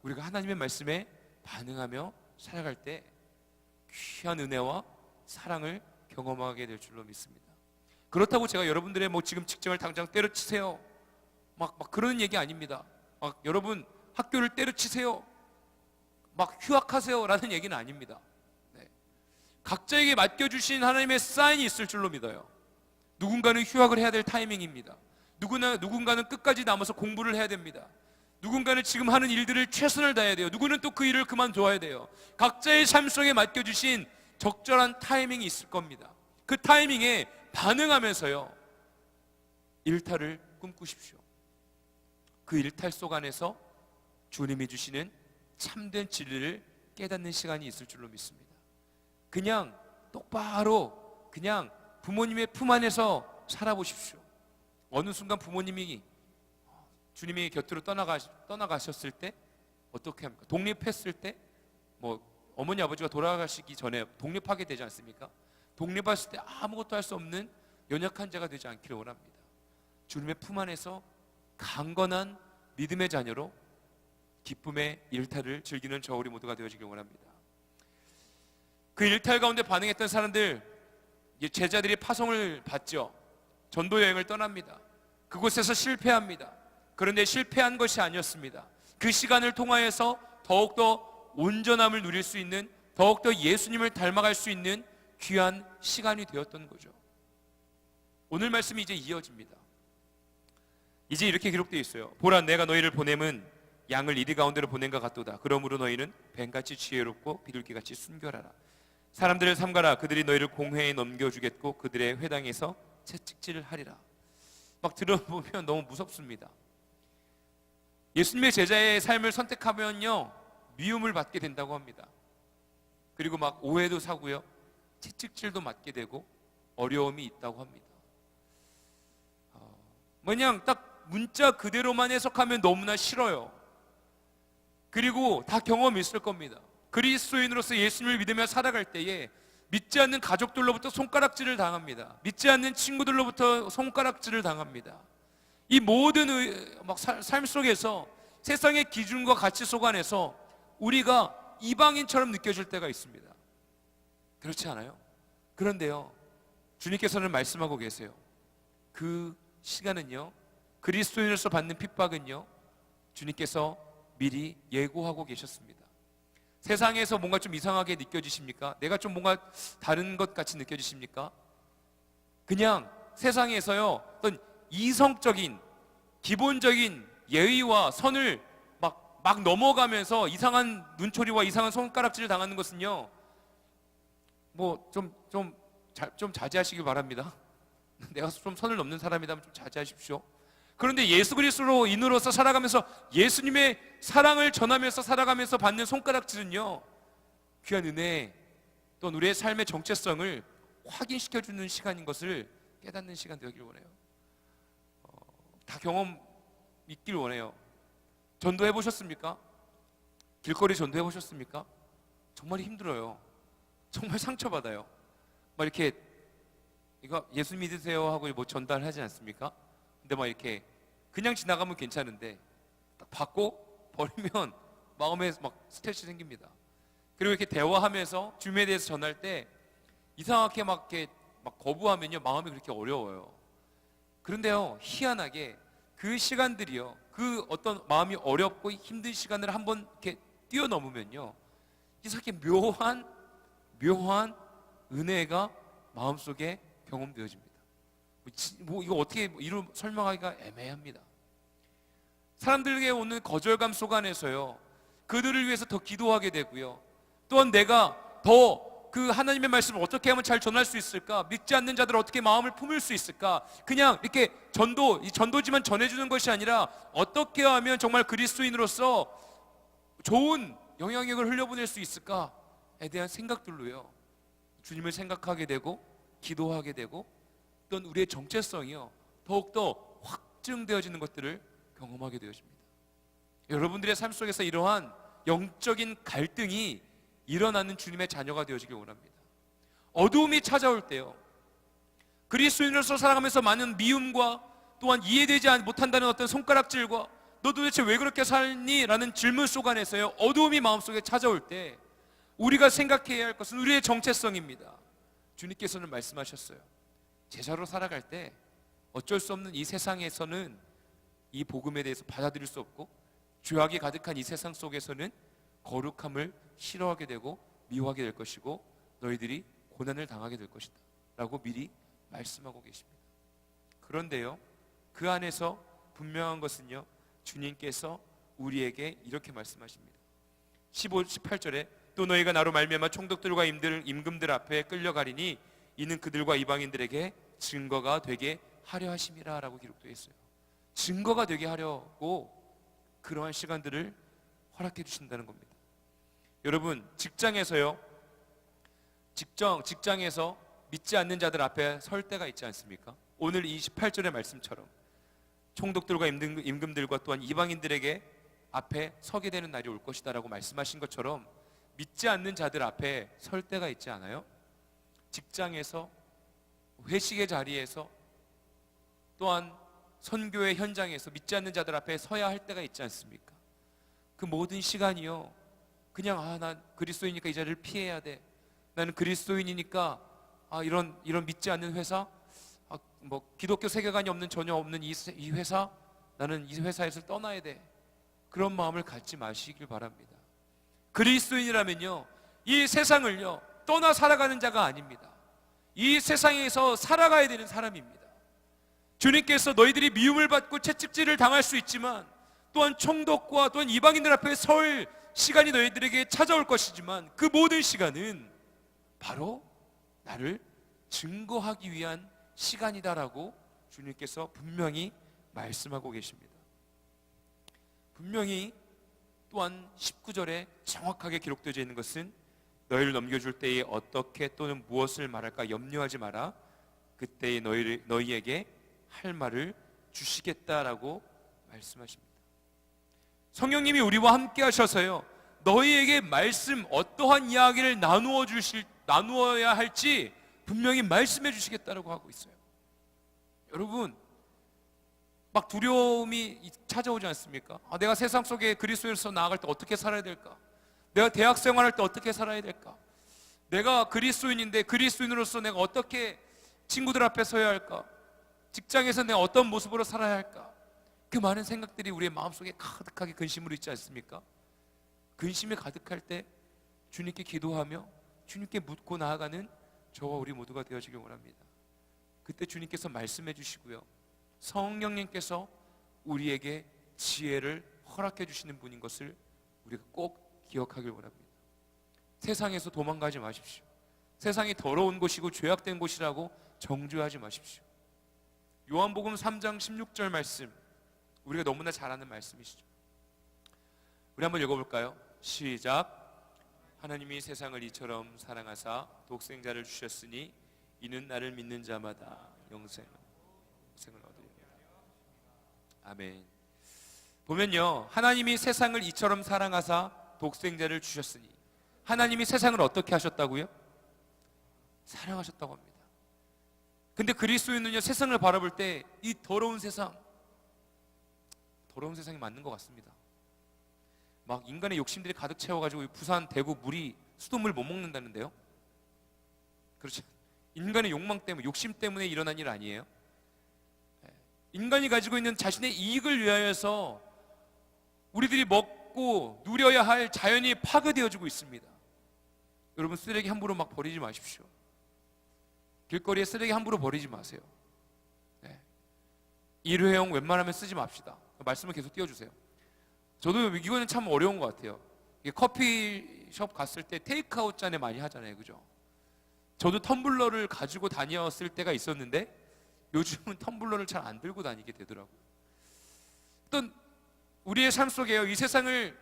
우리가 하나님의 말씀에 반응하며 살아갈 때 귀한 은혜와 사랑을 경험하게 될 줄로 믿습니다. 그렇다고 제가 여러분들의 지금 직장을 당장 때려치세요, 막 그런 얘기 아닙니다. 여러분 학교를 때려치세요, 막 휴학하세요 라는 얘기는 아닙니다. 네. 각자에게 맡겨주신 하나님의 사인이 있을 줄로 믿어요. 누군가는 휴학을 해야 될 타이밍입니다. 누군가는 끝까지 남아서 공부를 해야 됩니다. 누군가는 지금 하는 일들을 최선을 다해야 돼요. 누구는 또 그 일을 그만둬야 돼요. 각자의 삶 속에 맡겨주신 적절한 타이밍이 있을 겁니다. 그 타이밍에 반응하면서요, 일탈을 꿈꾸십시오. 그 일탈 속 안에서 주님이 주시는 참된 진리를 깨닫는 시간이 있을 줄로 믿습니다. 그냥 똑바로 그냥 부모님의 품 안에서 살아보십시오. 어느 순간 부모님이 주님의 곁으로 떠나가셨을 때 어떻게 합니까? 독립했을 때, 뭐 어머니 아버지가 돌아가시기 전에 독립하게 되지 않습니까? 독립했을 때 아무것도 할 수 없는 연약한 자가 되지 않기를 원합니다. 주님의 품 안에서 강건한 믿음의 자녀로 기쁨의 일탈을 즐기는 저 우리 모두가 되어지길 원합니다. 그 일탈 가운데 반응했던 사람들, 제자들이 파송을 받죠. 전도 여행을 떠납니다. 그곳에서 실패합니다. 그런데 실패한 것이 아니었습니다. 그 시간을 통하여서 더욱더 온전함을 누릴 수 있는, 더욱더 예수님을 닮아갈 수 있는 귀한 시간이 되었던 거죠. 오늘 말씀이 이제 이어집니다. 이제 이렇게 기록되어 있어요. 보라, 내가 너희를 보냄은 양을 이리 가운데로 보낸 것 같도다. 그러므로 너희는 뱀같이 지혜롭고 비둘기같이 순결하라. 사람들을 삼가라. 그들이 너희를 공회에 넘겨주겠고 그들의 회당에서 채찍질을 하리라. 막 들어보면 너무 무섭습니다. 예수님의 제자의 삶을 선택하면요, 미움을 받게 된다고 합니다. 그리고 막 오해도 사고요, 채찍질도 맞게 되고 어려움이 있다고 합니다. 그냥 딱 문자 그대로만 해석하면 너무나 싫어요. 그리고 다 경험이 있을 겁니다. 그리스도인으로서 예수님을 믿으며 살아갈 때에 믿지 않는 가족들로부터 손가락질을 당합니다. 믿지 않는 친구들로부터 손가락질을 당합니다. 이 모든 삶 속에서 세상의 기준과 가치 속 안에서 우리가 이방인처럼 느껴질 때가 있습니다. 그렇지 않아요? 그런데요, 주님께서는 말씀하고 계세요. 그 시간은요, 그리스도인으로서 받는 핍박은요, 주님께서 미리 예고하고 계셨습니다. 세상에서 뭔가 좀 이상하게 느껴지십니까? 내가 좀 뭔가 다른 것 같이 느껴지십니까? 그냥 세상에서요, 어떤 이성적인 기본적인 예의와 선을 막 넘어가면서 이상한 눈초리와 이상한 손가락질을 당하는 것은요, 뭐 좀 자제하시길 바랍니다. 내가 좀 선을 넘는 사람이라면 좀 자제하십시오. 그런데 예수 그리스도인으로서 살아가면서 예수님의 사랑을 전하면서 살아가면서 받는 손가락질은요, 귀한 은혜 또는 우리의 삶의 정체성을 확인시켜주는 시간인 것을 깨닫는 시간 되기를 원해요. 다 경험 있길 원해요. 전도해 보셨습니까? 길거리 전도해 보셨습니까? 정말 힘들어요. 정말 상처받아요. 막 이렇게 이거 예수 믿으세요 하고 뭐 전달하지 않습니까? 근데 막 이렇게 그냥 지나가면 괜찮은데 딱 받고 버리면 마음에 막 스트레스 생깁니다. 그리고 이렇게 대화하면서 주님에 대해서 전할 때 이상하게 막 거부하면요, 마음이 그렇게 어려워요. 그런데요, 희한하게 그 시간들이요, 그 어떤 마음이 어렵고 힘든 시간을 한번 이렇게 뛰어넘으면요, 이렇게 묘한 은혜가 마음속에 경험되어집니다. 뭐 이거 어떻게 이루 설명하기가 애매합니다. 사람들에게 오는 거절감 속 안에서요, 그들을 위해서 더 기도하게 되고요, 또한 내가 더 그 하나님의 말씀을 어떻게 하면 잘 전할 수 있을까? 믿지 않는 자들을 어떻게 마음을 품을 수 있을까? 그냥 이렇게 전도지만 전해주는 것이 아니라 어떻게 하면 정말 그리스도인으로서 좋은 영향력을 흘려보낼 수 있을까에 대한 생각들로요, 주님을 생각하게 되고 기도하게 되고, 또는 우리의 정체성이요, 더욱더 확증되어지는 것들을 경험하게 되어집니다. 여러분들의 삶 속에서 이러한 영적인 갈등이 일어나는 주님의 자녀가 되어지길 원합니다. 어두움이 찾아올 때요, 그리스도인으로서 살아가면서 많은 미움과 또한 이해되지 못한다는 어떤 손가락질과 너 도대체 왜 그렇게 살니? 라는 질문 속 안에서요, 어두움이 마음속에 찾아올 때 우리가 생각해야 할 것은 우리의 정체성입니다. 주님께서는 말씀하셨어요. 제자로 살아갈 때 어쩔 수 없는 이 세상에서는 이 복음에 대해서 받아들일 수 없고, 죄악이 가득한 이 세상 속에서는 거룩함을 싫어하게 되고 미워하게 될 것이고 너희들이 고난을 당하게 될 것이다 라고 미리 말씀하고 계십니다. 그런데요, 그 안에서 분명한 것은요, 주님께서 우리에게 이렇게 말씀하십니다. 18절에 또 너희가 나로 말미암아 총독들과 임금들 앞에 끌려가리니 이는 그들과 이방인들에게 증거가 되게 하려 하심이라 라고 기록되어 있어요. 증거가 되게 하려고 그러한 시간들을 허락해 주신다는 겁니다. 여러분, 직장에서요, 직장에서 믿지 않는 자들 앞에 설 때가 있지 않습니까? 오늘 이 18절의 말씀처럼 총독들과 임금들과 또한 이방인들에게 앞에 서게 되는 날이 올 것이다 라고 말씀하신 것처럼 믿지 않는 자들 앞에 설 때가 있지 않아요? 직장에서, 회식의 자리에서, 또한 선교의 현장에서 믿지 않는 자들 앞에 서야 할 때가 있지 않습니까? 그 모든 시간이요, 그냥 난 그리스도이니까 이 자리를 피해야 돼, 나는 그리스도인이니까 이런 믿지 않는 회사, 뭐 기독교 세계관이 전혀 없는 이 회사, 나는 이 회사에서 떠나야 돼, 그런 마음을 갖지 마시길 바랍니다. 그리스도인이라면요, 이 세상을요 떠나 살아가는 자가 아닙니다. 이 세상에서 살아가야 되는 사람입니다. 주님께서 너희들이 미움을 받고 채찍질을 당할 수 있지만, 또한 총독과 또한 이방인들 앞에 설 시간이 너희들에게 찾아올 것이지만, 그 모든 시간은 바로 나를 증거하기 위한 시간이다라고 주님께서 분명히 말씀하고 계십니다. 분명히 또한 19절에 정확하게 기록되어 있는 것은 너희를 넘겨줄 때에 어떻게 또는 무엇을 말할까 염려하지 마라, 그때에 너희에게 할 말을 주시겠다라고 말씀하십니다. 성령님이 우리와 함께 하셔서요, 너희에게 어떠한 이야기를 나누어야 할지 분명히 말씀해 주시겠다라고 하고 있어요. 여러분, 막 두려움이 찾아오지 않습니까? 내가 세상 속에 그리스도인으로서 나아갈 때 어떻게 살아야 될까? 내가 대학 생활할 때 어떻게 살아야 될까? 내가 그리스도인인데 그리스도인으로서 내가 어떻게 친구들 앞에 서야 할까? 직장에서 내가 어떤 모습으로 살아야 할까? 그 많은 생각들이 우리의 마음속에 가득하게 근심으로 있지 않습니까? 근심이 가득할 때 주님께 기도하며 주님께 묻고 나아가는 저와 우리 모두가 되어지길 원합니다. 그때 주님께서 말씀해 주시고요, 성령님께서 우리에게 지혜를 허락해 주시는 분인 것을 우리가 꼭 기억하길 원합니다. 세상에서 도망가지 마십시오. 세상이 더러운 곳이고 죄악된 곳이라고 정죄하지 마십시오. 요한복음 3장 16절 말씀, 우리가 너무나 잘 아는 말씀이시죠. 우리 한번 읽어볼까요? 시작. 하나님이 세상을 이처럼 사랑하사 독생자를 주셨으니 이는 나를 믿는 자마다 영생을 얻으리라. 아멘. 보면요, 하나님이 세상을 이처럼 사랑하사 독생자를 주셨으니, 하나님이 세상을 어떻게 하셨다고요? 사랑하셨다고 합니다. 근데 그리스도인은요, 세상을 바라볼 때 이 더러운 세상이 맞는 것 같습니다. 막 인간의 욕심들이 가득 채워가지고 부산, 대구 물이 수돗물 못 먹는다는데요. 그렇죠? 인간의 욕망 때문에, 욕심 때문에 일어난 일 아니에요? 인간이 가지고 있는 자신의 이익을 위하여서 우리들이 먹고 누려야 할 자연이 파괴되어지고 있습니다. 여러분, 쓰레기 함부로 막 버리지 마십시오. 길거리에 쓰레기 함부로 버리지 마세요. 일회용 웬만하면 쓰지 맙시다. 말씀을 계속 띄워주세요. 저도 이거는 참 어려운 것 같아요. 커피숍 갔을 때 테이크아웃 잔에 많이 하잖아요, 그죠? 저도 텀블러를 가지고 다녔을 때가 있었는데 요즘은 텀블러를 잘 안 들고 다니게 되더라고요. 어떤 우리의 삶 속에요, 이 세상을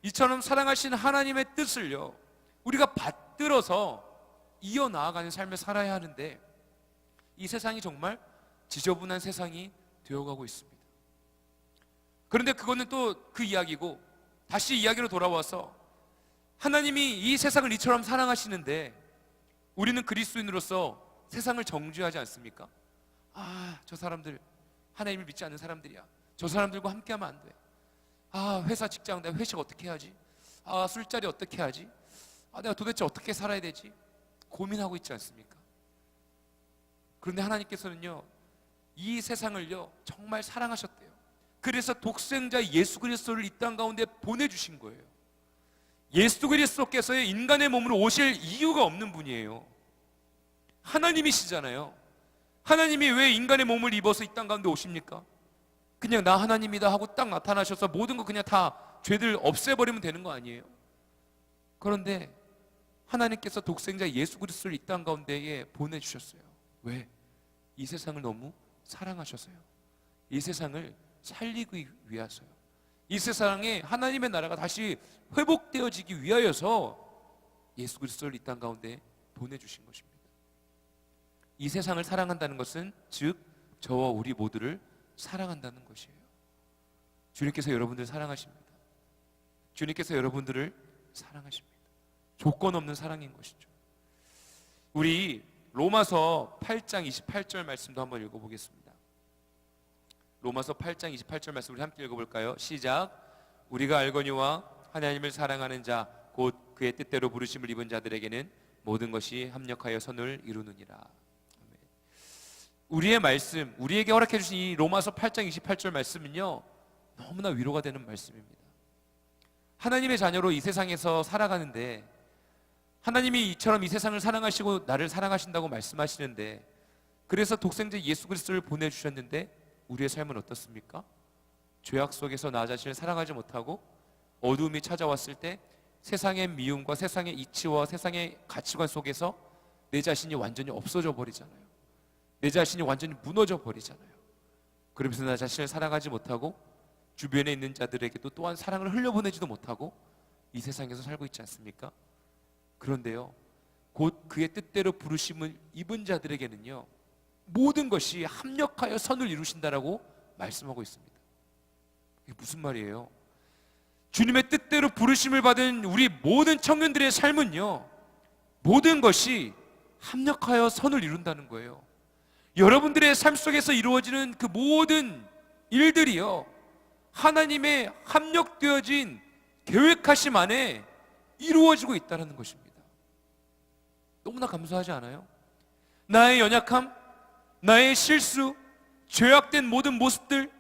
이처럼 사랑하신 하나님의 뜻을요, 우리가 받들어서 이어나아가는 삶을 살아야 하는데, 이 세상이 정말 지저분한 세상이 되어가고 있습니다. 그런데 그거는 또 그 이야기고, 다시 이야기로 돌아와서 하나님이 이 세상을 이처럼 사랑하시는데 우리는 그리스도인으로서 세상을 정죄하지 않습니까? 저 사람들 하나님을 믿지 않는 사람들이야, 저 사람들과 함께하면 안 돼, 회사 직장 내가 회식 어떻게 해야지, 술자리 어떻게 해야지, 내가 도대체 어떻게 살아야 되지, 고민하고 있지 않습니까? 그런데 하나님께서는요, 이 세상을요 정말 사랑하셨대요. 그래서 독생자 예수 그리스도를 이 땅 가운데 보내주신 거예요. 예수 그리스도께서 인간의 몸으로 오실 이유가 없는 분이에요. 하나님이시잖아요. 하나님이 왜 인간의 몸을 입어서 이 땅 가운데 오십니까? 그냥 나 하나님이다 하고 딱 나타나셔서 모든 거 그냥 다 죄들 없애버리면 되는 거 아니에요? 그런데 하나님께서 독생자 예수 그리스도를 이 땅 가운데에 보내주셨어요. 왜? 이 세상을 너무 사랑하셔서요. 이 세상을 살리기 위해서요. 이 세상에 하나님의 나라가 다시 회복되어지기 위하여서 예수 그리스도를 이 땅 가운데 보내주신 것입니다. 이 세상을 사랑한다는 것은 즉 저와 우리 모두를 사랑한다는 것이에요. 주님께서 여러분들을 사랑하십니다. 주님께서 여러분들을 사랑하십니다. 조건 없는 사랑인 것이죠. 우리 로마서 8장 28절 말씀도 한번 읽어보겠습니다. 로마서 8장 28절 말씀 우리 함께 읽어볼까요? 시작. 우리가 알거니와 하나님을 사랑하는 자 곧 그의 뜻대로 부르심을 입은 자들에게는 모든 것이 합력하여 선을 이루느니라. 아멘. 우리의 말씀, 우리에게 허락해 주신 이 로마서 8장 28절 말씀은요 너무나 위로가 되는 말씀입니다. 하나님의 자녀로 이 세상에서 살아가는데 하나님이 이처럼 이 세상을 사랑하시고 나를 사랑하신다고 말씀하시는데 그래서 독생자 예수 그리스도를 보내주셨는데 우리의 삶은 어떻습니까? 죄악 속에서 나 자신을 사랑하지 못하고 어두움이 찾아왔을 때 세상의 미움과 세상의 이치와 세상의 가치관 속에서 내 자신이 완전히 없어져 버리잖아요. 내 자신이 완전히 무너져 버리잖아요. 그러면서 나 자신을 사랑하지 못하고 주변에 있는 자들에게도 또한 사랑을 흘려보내지도 못하고 이 세상에서 살고 있지 않습니까? 그런데요, 곧 그의 뜻대로 부르심을 입은 자들에게는요 모든 것이 합력하여 선을 이루신다라고 말씀하고 있습니다. 이게 무슨 말이에요? 주님의 뜻대로 부르심을 받은 우리 모든 청년들의 삶은요 모든 것이 합력하여 선을 이룬다는 거예요. 여러분들의 삶 속에서 이루어지는 그 모든 일들이요 하나님의 합력되어진 계획하심 안에 이루어지고 있다는 것입니다. 너무나 감사하지 않아요? 나의 연약함, 나의 실수, 죄악된 모든 모습들,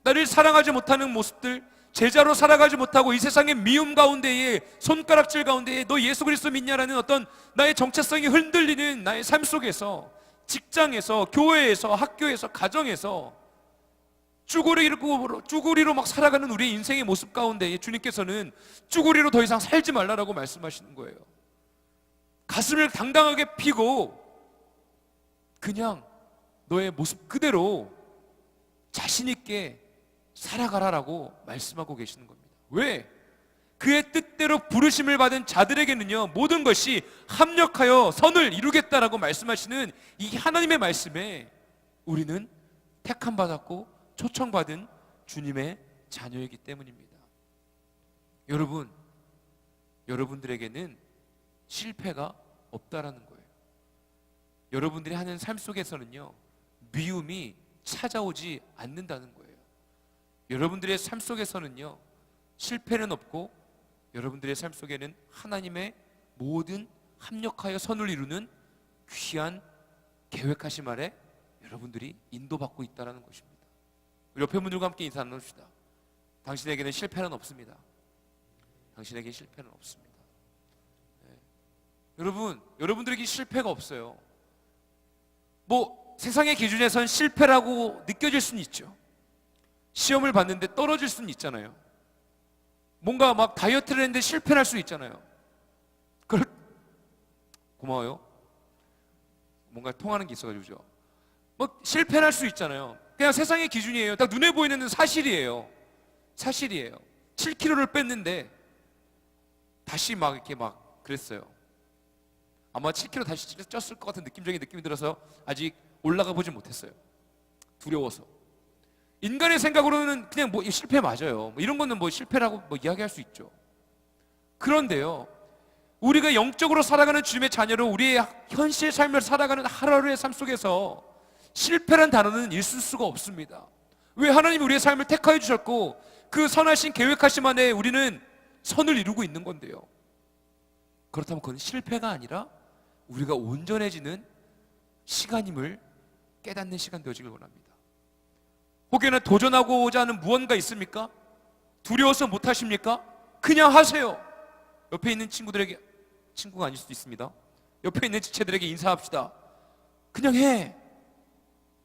나를 사랑하지 못하는 모습들, 제자로 살아가지 못하고 이 세상의 미움 가운데에 손가락질 가운데에 너 예수 그리스도 믿냐라는 어떤 나의 정체성이 흔들리는 나의 삶 속에서 직장에서 교회에서 학교에서 가정에서 쭈구리로 막 살아가는 우리의 인생의 모습 가운데 주님께서는 쭈구리로 더 이상 살지 말라라고 말씀하시는 거예요. 가슴을 당당하게 피고 그냥 너의 모습 그대로 자신 있게 살아가라라고 말씀하고 계시는 겁니다. 왜? 그의 뜻대로 부르심을 받은 자들에게는요 모든 것이 합력하여 선을 이루겠다라고 말씀하시는 이 하나님의 말씀에 우리는 택함 받았고 초청받은 주님의 자녀이기 때문입니다. 여러분, 여러분들에게는 실패가 없다라는 거예요. 여러분들이 하는 삶 속에서는요 미움이 찾아오지 않는다는 거예요. 여러분들의 삶 속에서는요 실패는 없고 여러분들의 삶 속에는 하나님의 모든 합력하여 선을 이루는 귀한 계획하심 아래 여러분들이 인도받고 있다는 것입니다. 우리 옆에 분들과 함께 인사 나눕시다. 당신에게는 실패는 없습니다. 당신에게 실패는 없습니다. 네. 여러분들에게 실패가 없어요. 뭐 세상의 기준에선 실패라고 느껴질 수는 있죠. 시험을 봤는데 떨어질 수는 있잖아요. 뭔가 막 다이어트를 했는데 실패할 수 있잖아요. 고마워요. 뭔가 통하는 게 있어가지고죠. 뭐 실패할 수 있잖아요. 그냥 세상의 기준이에요. 딱 눈에 보이는 사실이에요. 7kg를 뺐는데 다시 막 이렇게 막 그랬어요. 아마 7kg 다시 쪘을 것 같은 느낌적인 느낌이 들어서 아직 올라가 보지 못했어요. 두려워서. 인간의 생각으로는 그냥 뭐 실패 맞아요. 뭐 이런 거는 뭐 실패라고 뭐 이야기할 수 있죠. 그런데요, 우리가 영적으로 살아가는 주님의 자녀로 우리의 현실 삶을 살아가는 하루하루의 삶 속에서 실패란 단어는 있을 수가 없습니다. 왜? 하나님이 우리의 삶을 택하여 주셨고 그 선하신 계획하심 안에 우리는 선을 이루고 있는 건데요. 그렇다면 그건 실패가 아니라 우리가 온전해지는 시간임을 깨닫는 시간 되어지길 원합니다. 혹여나 도전하고자 하는 무언가 있습니까? 두려워서 못하십니까? 그냥 하세요. 옆에 있는 친구들에게, 친구가 아닐 수도 있습니다. 옆에 있는 지체들에게 인사합시다. 그냥 해.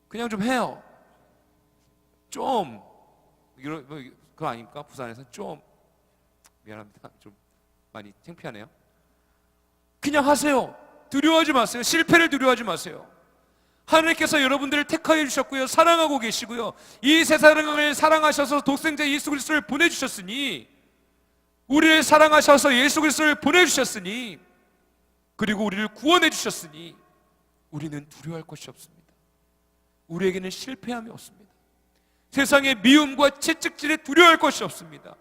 그냥 좀 해요. 좀 이런 뭐 그거 아닙니까? 부산에서 좀 미안합니다. 좀 많이 창피하네요. 그냥 하세요. 두려워하지 마세요. 실패를 두려워하지 마세요. 하나님께서 여러분들을 택하여 주셨고요, 사랑하고 계시고요, 이 세상을 사랑하셔서 독생자 예수 그리스도를 보내주셨으니, 우리를 사랑하셔서 예수 그리스도를 보내주셨으니, 그리고 우리를 구원해 주셨으니 우리는 두려워할 것이 없습니다. 우리에게는 실패함이 없습니다. 세상의 미움과 채찍질에 두려워할 것이 없습니다.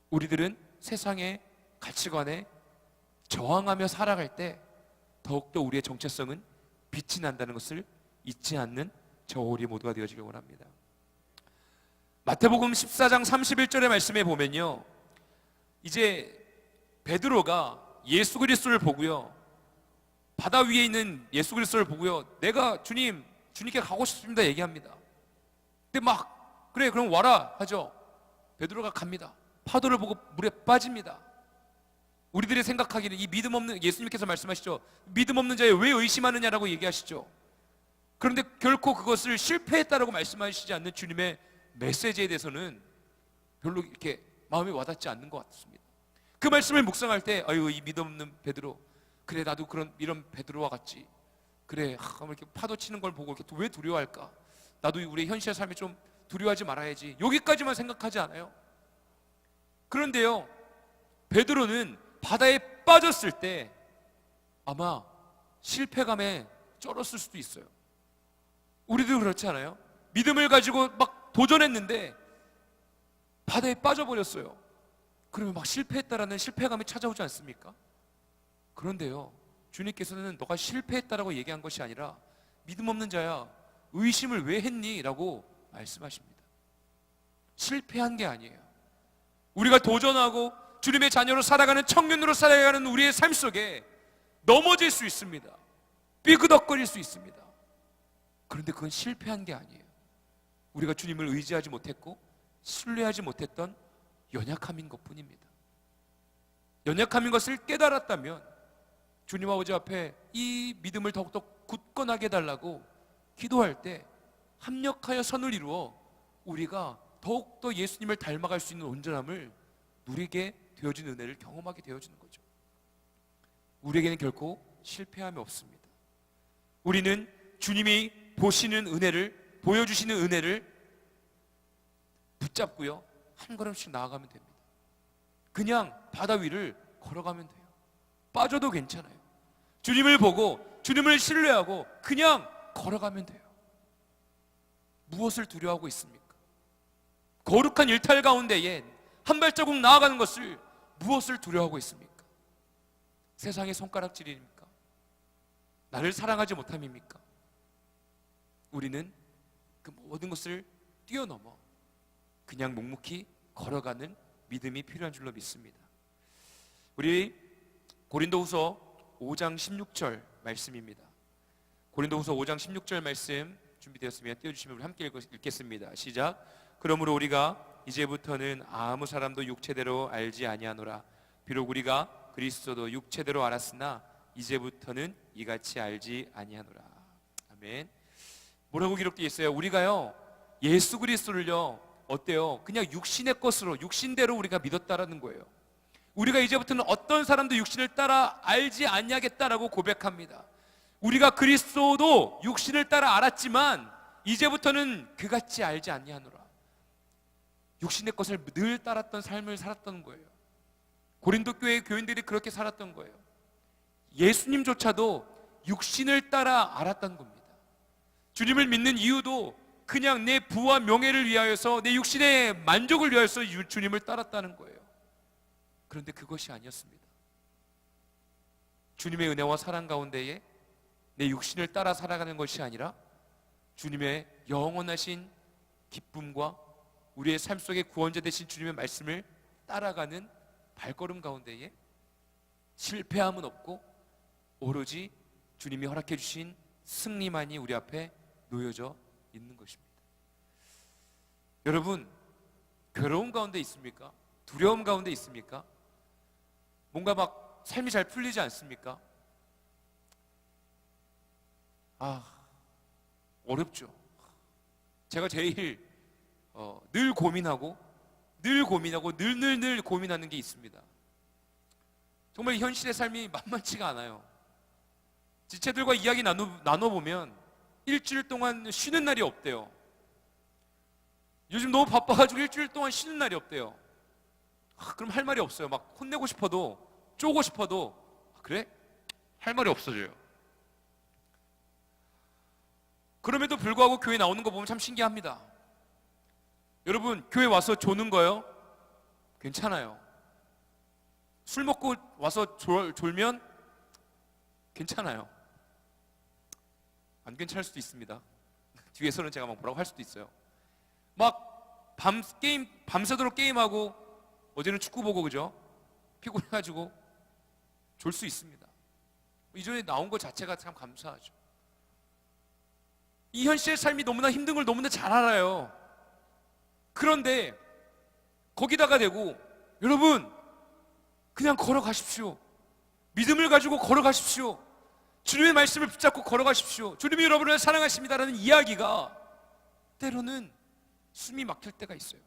우리들은 세상의 가치관에 저항하며 살아갈 때 더욱더 우리의 정체성은 빛이 난다는 것을 잊지 않는 저 우리 모두가 되어지길 원합니다. 마태복음 14장 31절의 말씀에 보면요, 이제 베드로가 예수 그리스도를 보고요, 바다 위에 있는 예수 그리스도를 보고요, 내가 주님께 가고 싶습니다 얘기합니다. 근데 막 그래 그럼 와라 하죠. 베드로가 갑니다. 파도를 보고 물에 빠집니다. 우리들이 생각하기는 이 믿음 없는, 예수님께서 말씀하시죠, 믿음 없는 자에 왜 의심하느냐라고 얘기하시죠. 그런데 결코 그것을 실패했다라고 말씀하시지 않는 주님의 메시지에 대해서는 별로 이렇게 마음이 와닿지 않는 것 같습니다. 그 말씀을 묵상할 때, 아유 이 믿음 없는 베드로, 그래 나도 이런 베드로와 같지, 그래 이렇게 파도 치는 걸 보고 이렇게 왜 두려워할까, 나도 우리 현실의 삶에 좀 두려워하지 말아야지, 여기까지만 생각하지 않아요. 그런데요, 베드로는 바다에 빠졌을 때 아마 실패감에 쩔었을 수도 있어요. 우리도 그렇지 않아요? 믿음을 가지고 막 도전했는데 바다에 빠져버렸어요. 그러면 막 실패했다라는 실패감이 찾아오지 않습니까? 그런데요, 주님께서는 너가 실패했다라고 얘기한 것이 아니라, 믿음 없는 자야 의심을 왜 했니? 라고 말씀하십니다. 실패한 게 아니에요. 우리가 도전하고 주님의 자녀로 살아가는, 청년으로 살아가는 우리의 삶 속에 넘어질 수 있습니다. 삐그덕거릴 수 있습니다. 그런데 그건 실패한 게 아니에요. 우리가 주님을 의지하지 못했고 신뢰하지 못했던 연약함인 것뿐입니다. 연약함인 것을 깨달았다면 주님 아버지 앞에 이 믿음을 더욱더 굳건하게 해달라고 기도할 때 합력하여 선을 이루어 우리가 더욱더 예수님을 닮아갈 수 있는 온전함을 누리게 되어진 은혜를 경험하게 되어지는 거죠. 우리에게는 결코 실패함이 없습니다. 우리는 주님이 보시는 은혜를, 보여주시는 은혜를 붙잡고요, 한 걸음씩 나아가면 됩니다. 그냥 바다 위를 걸어가면 돼요. 빠져도 괜찮아요. 주님을 보고 주님을 신뢰하고 그냥 걸어가면 돼요. 무엇을 두려워하고 있습니까? 거룩한 일탈 가운데에 한 발자국 나아가는 것을 무엇을 두려워하고 있습니까? 세상의 손가락질입니까? 나를 사랑하지 못함입니까? 우리는 그 모든 것을 뛰어넘어 그냥 묵묵히 걸어가는 믿음이 필요한 줄로 믿습니다. 우리 고린도후서 5장 16절 말씀입니다. 고린도후서 5장 16절 말씀 준비되었으면 띄워주시면 우리 함께 읽겠습니다. 시작. 그러므로 우리가 이제부터는 아무 사람도 육체대로 알지 아니하노라. 비록 우리가 그리스도도 육체대로 알았으나 이제부터는 이같이 알지 아니하노라. 아멘. 뭐라고 기록되어 있어요? 우리가요, 예수 그리스도를요, 어때요? 그냥 육신의 것으로, 육신대로 우리가 믿었다라는 거예요. 우리가 이제부터는 어떤 사람도 육신을 따라 알지 아니하겠다라고 고백합니다. 우리가 그리스도도 육신을 따라 알았지만 이제부터는 그같이 알지 아니하노라. 육신의 것을 늘 따랐던 삶을 살았던 거예요. 고린도 교회의 교인들이 그렇게 살았던 거예요. 예수님조차도 육신을 따라 알았던 겁니다. 주님을 믿는 이유도 그냥 내 부와 명예를 위하여서, 내 육신의 만족을 위하여서 주님을 따랐다는 거예요. 그런데 그것이 아니었습니다. 주님의 은혜와 사랑 가운데에 내 육신을 따라 살아가는 것이 아니라 주님의 영원하신 기쁨과 우리의 삶 속에 구원자 되신 주님의 말씀을 따라가는 발걸음 가운데에 실패함은 없고 오로지 주님이 허락해 주신 승리만이 우리 앞에 놓여져 있는 것입니다. 여러분, 괴로움 가운데 있습니까? 두려움 가운데 있습니까? 뭔가 막 삶이 잘 풀리지 않습니까? 어렵죠. 제가 제일 늘 고민하고 늘 고민하는 게 있습니다. 정말 현실의 삶이 만만치가 않아요. 지체들과 이야기 나눠보면 일주일 동안 쉬는 날이 없대요. 요즘 너무 바빠가지고 일주일 동안 쉬는 날이 없대요. 그럼 할 말이 없어요. 막 혼내고 싶어도 쪼고 싶어도 그래? 할 말이 없어져요. 그럼에도 불구하고 교회 나오는 거 보면 참 신기합니다. 여러분, 교회 와서 조는 거요? 괜찮아요. 술 먹고 와서 졸면 괜찮아요. 안 괜찮을 수도 있습니다. 뒤에서는 제가 막 뭐라고 할 수도 있어요. 막 밤새도록 게임하고 어제는 축구 보고 그죠? 피곤해가지고 졸 수 있습니다. 이전에 나온 것 자체가 참 감사하죠. 이 현실의 삶이 너무나 힘든 걸 너무나 잘 알아요. 그런데 거기다가 대고 여러분 그냥 걸어가십시오. 믿음을 가지고 걸어가십시오. 주님의 말씀을 붙잡고 걸어가십시오. 주님이 여러분을 사랑하십니다라는 이야기가 때로는 숨이 막힐 때가 있어요.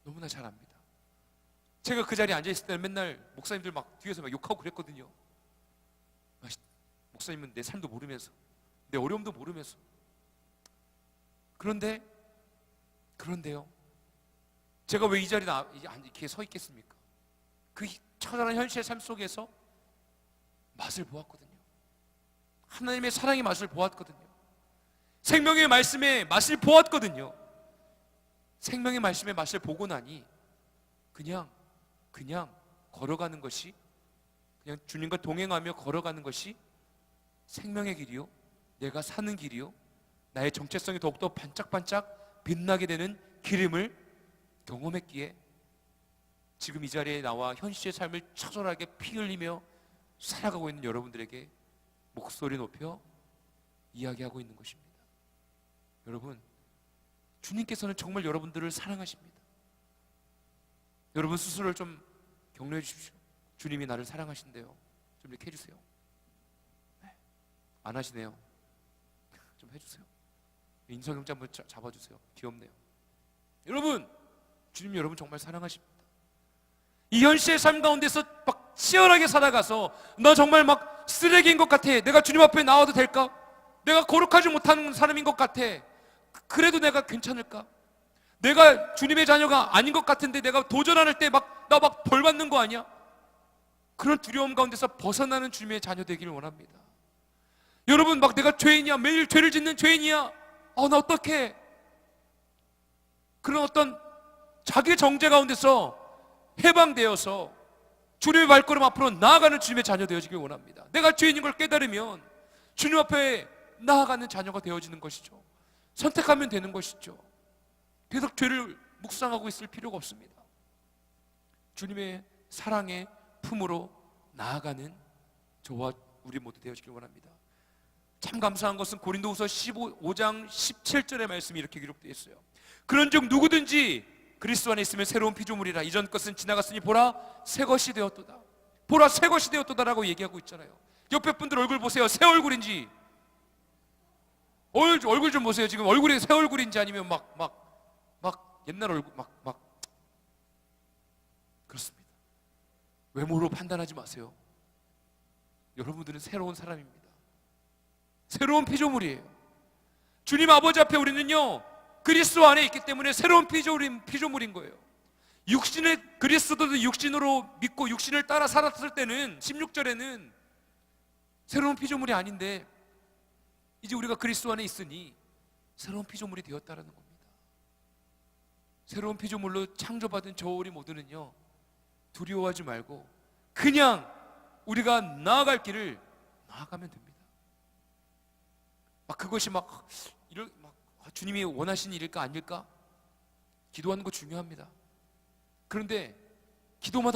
너무나 잘 압니다. 제가 그 자리에 앉아있을 때는 맨날 목사님들 막 뒤에서 막 욕하고 그랬거든요. 목사님은 내 삶도 모르면서 내 어려움도 모르면서 그런데요 제가 왜 이 자리에 이렇게 서 있겠습니까? 그 처절한 현실의 삶 속에서 맛을 보았거든요. 하나님의 사랑의 맛을 보았거든요. 생명의 말씀의 맛을 보았거든요. 생명의 말씀의 맛을 보고 나니 그냥 걸어가는 것이, 그냥 주님과 동행하며 걸어가는 것이 생명의 길이요, 내가 사는 길이요, 나의 정체성이 더욱더 반짝반짝 빛나게 되는 길임을 경험했기에 지금 이 자리에 나와 현실의 삶을 처절하게 피 흘리며 살아가고 있는 여러분들에게 목소리 높여 이야기하고 있는 것입니다. 여러분, 주님께서는 정말 여러분들을 사랑하십니다. 여러분 스스로를 좀 격려해 주십시오. 주님이 나를 사랑하신대요. 좀 이렇게 해주세요. 안 하시네요. 좀 해주세요. 인성경자 한번 잡아주세요. 귀엽네요. 여러분, 주님 여러분 정말 사랑하십니다. 이 현실의 삶 가운데서 막 치열하게 살아가서 나 정말 막 쓰레기인 것 같아. 내가 주님 앞에 나와도 될까? 내가 거룩하지 못한 사람인 것 같아. 그래도 내가 괜찮을까? 내가 주님의 자녀가 아닌 것 같은데 내가 도전할 때 나 막 벌 받는 거 아니야? 그런 두려움 가운데서 벗어나는 주님의 자녀 되기를 원합니다. 여러분, 막 내가 죄인이야, 매일 죄를 짓는 죄인이야, 나 어떡해? 그런 어떤 자기 정죄 가운데서 해방되어서 주님의 발걸음 앞으로 나아가는 주님의 자녀 되어지길 원합니다. 내가 죄인인 걸 깨달으면 주님 앞에 나아가는 자녀가 되어지는 것이죠. 선택하면 되는 것이죠. 계속 죄를 묵상하고 있을 필요가 없습니다. 주님의 사랑의 품으로 나아가는 저와 우리 모두 되어지길 원합니다. 참 감사한 것은 고린도후서 15장 17절의 말씀이 이렇게 기록되어 있어요. 그런즉 누구든지 그리스도 안에 있으면 새로운 피조물이라. 이전 것은 지나갔으니 보라 새 것이 되었도다. 보라 새 것이 되었도다라고 얘기하고 있잖아요. 옆에 분들 얼굴 보세요. 새 얼굴인지 얼굴 좀 보세요. 지금 얼굴이 새 얼굴인지 아니면 막 옛날 얼굴 막 그렇습니다. 외모로 판단하지 마세요. 여러분들은 새로운 사람입니다. 새로운 피조물이에요. 주님 아버지 앞에 우리는요 그리스도 안에 있기 때문에 새로운 피조물인 거예요. 그리스도도 육신으로 믿고 육신을 따라 살았을 때는 16절에는 새로운 피조물이 아닌데 이제 우리가 그리스도 안에 있으니 새로운 피조물이 되었다라는 겁니다. 새로운 피조물로 창조받은 저 우리 모두는요 두려워하지 말고 그냥 우리가 나아갈 길을 나아가면 됩니다. 그것이 주님이 원하신 일일까 아닐까? 기도하는 거 중요합니다. 그런데 기도만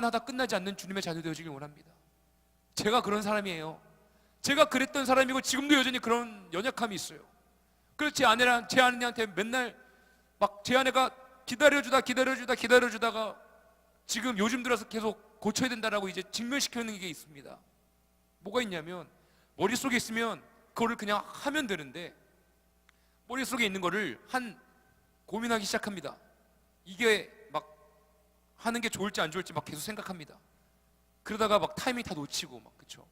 하다 끝나지 않는 주님의 자녀 되어지길 원합니다. 제가 그런 사람이에요. 제가 그랬던 사람이고 지금도 여전히 그런 연약함이 있어요. 그래서 제 아내한테 맨날 제 아내가 기다려주다가 지금 요즘 들어서 계속 고쳐야 된다라고 이제 직면시켜놓는 게 있습니다. 뭐가 있냐면 머릿속에 있으면 그거를 그냥 하면 되는데 머릿속에 있는 거를 한 고민하기 시작합니다. 이게 막 하는 게 좋을지 안 좋을지 막 계속 생각합니다. 그러다가 막 타이밍 다 놓치고 막, 그쵸?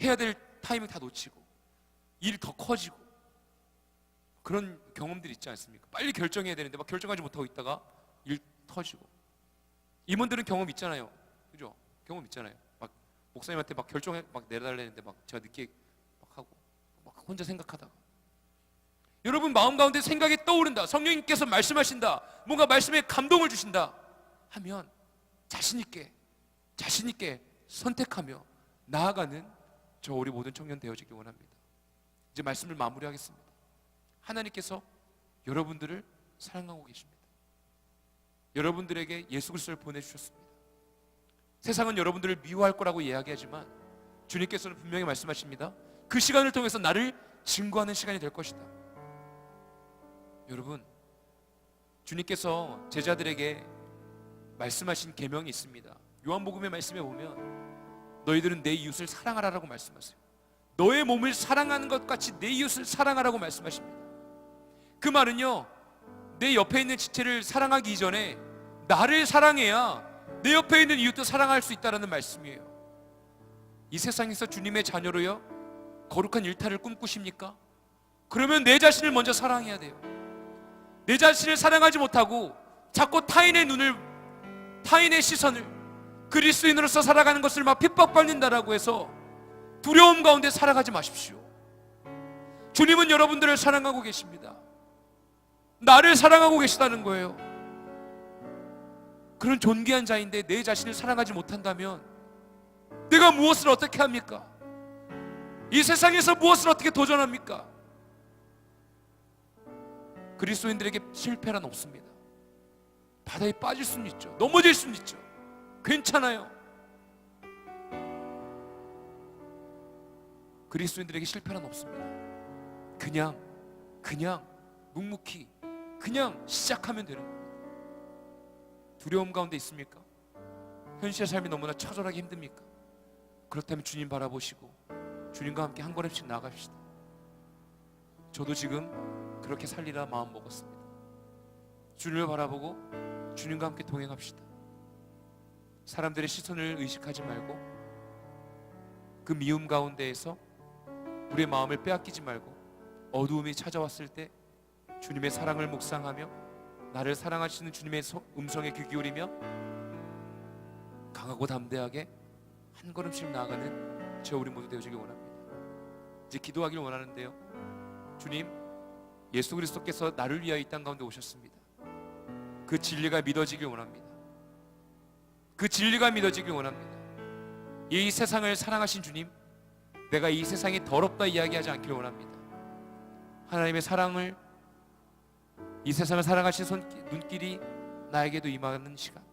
해야 될 타이밍 다 놓치고 일이 더 커지고 그런 경험들이 있지 않습니까? 빨리 결정해야 되는데 막 결정하지 못하고 있다가 일 터지고. 임원들은 경험 있잖아요, 그죠? 경험 있잖아요. 막 목사님한테 막 결정해 막 내달라는데 막 제가 늦게 막 하고 막 혼자 생각하다가. 여러분 마음 가운데 생각이 떠오른다, 성령님께서 말씀하신다, 뭔가 말씀에 감동을 주신다 하면 자신 있게 선택하며 나아가는 저 우리 모든 청년 되어지길 원합니다. 이제 말씀을 마무리하겠습니다. 하나님께서 여러분들을 사랑하고 계십니다. 여러분들에게 예수 그리스도를 보내주셨습니다. 세상은 여러분들을 미워할 거라고 이야기하지만 주님께서는 분명히 말씀하십니다. 그 시간을 통해서 나를 증거하는 시간이 될 것이다. 여러분, 주님께서 제자들에게 말씀하신 계명이 있습니다. 요한복음의 말씀에 보면 너희들은 내 이웃을 사랑하라라고 말씀하세요. 너의 몸을 사랑하는 것 같이 내 이웃을 사랑하라고 말씀하십니다. 그 말은요, 내 옆에 있는 지체를 사랑하기 이전에 나를 사랑해야 내 옆에 있는 이웃도 사랑할 수 있다는 말씀이에요. 이 세상에서 주님의 자녀로요 거룩한 일탈을 꿈꾸십니까? 그러면 내 자신을 먼저 사랑해야 돼요. 내 자신을 사랑하지 못하고 자꾸 타인의 시선을 그리스도인으로서 살아가는 것을 막 핍박받는다라고 해서 두려움 가운데 살아가지 마십시오. 주님은 여러분들을 사랑하고 계십니다. 나를 사랑하고 계시다는 거예요. 그런 존귀한 자인데 내 자신을 사랑하지 못한다면 내가 무엇을 어떻게 합니까? 이 세상에서 무엇을 어떻게 도전합니까? 그리스도인들에게 실패란 없습니다. 바다에 빠질 수는 있죠. 넘어질 수는 있죠. 괜찮아요. 그리스도인들에게 실패란 없습니다. 그냥 묵묵히 그냥 시작하면 되는 겁니다. 두려움 가운데 있습니까? 현실의 삶이 너무나 처절하게 힘듭니까? 그렇다면 주님 바라보시고 주님과 함께 한 걸음씩 나아갑시다. 저도 지금 그렇게 살리라 마음 먹었습니다. 주님을 바라보고 주님과 함께 동행합시다. 사람들의 시선을 의식하지 말고 그 미움 가운데에서 우리의 마음을 빼앗기지 말고 어두움이 찾아왔을 때 주님의 사랑을 묵상하며 나를 사랑하시는 주님의 음성에 귀 기울이며 강하고 담대하게 한 걸음씩 나아가는 저 우리 모두 되어지길 원합니다. 이제 기도하길 원하는데요, 주님, 예수 그리스도께서 나를 위하여 이 땅 가운데 오셨습니다. 그 진리가 믿어지길 원합니다. 그 진리가 믿어지길 원합니다. 이 세상을 사랑하신 주님, 내가 이 세상이 더럽다 이야기하지 않길 원합니다. 하나님의 사랑을, 이 세상을 사랑하신 눈길이 나에게도 임하는 시간,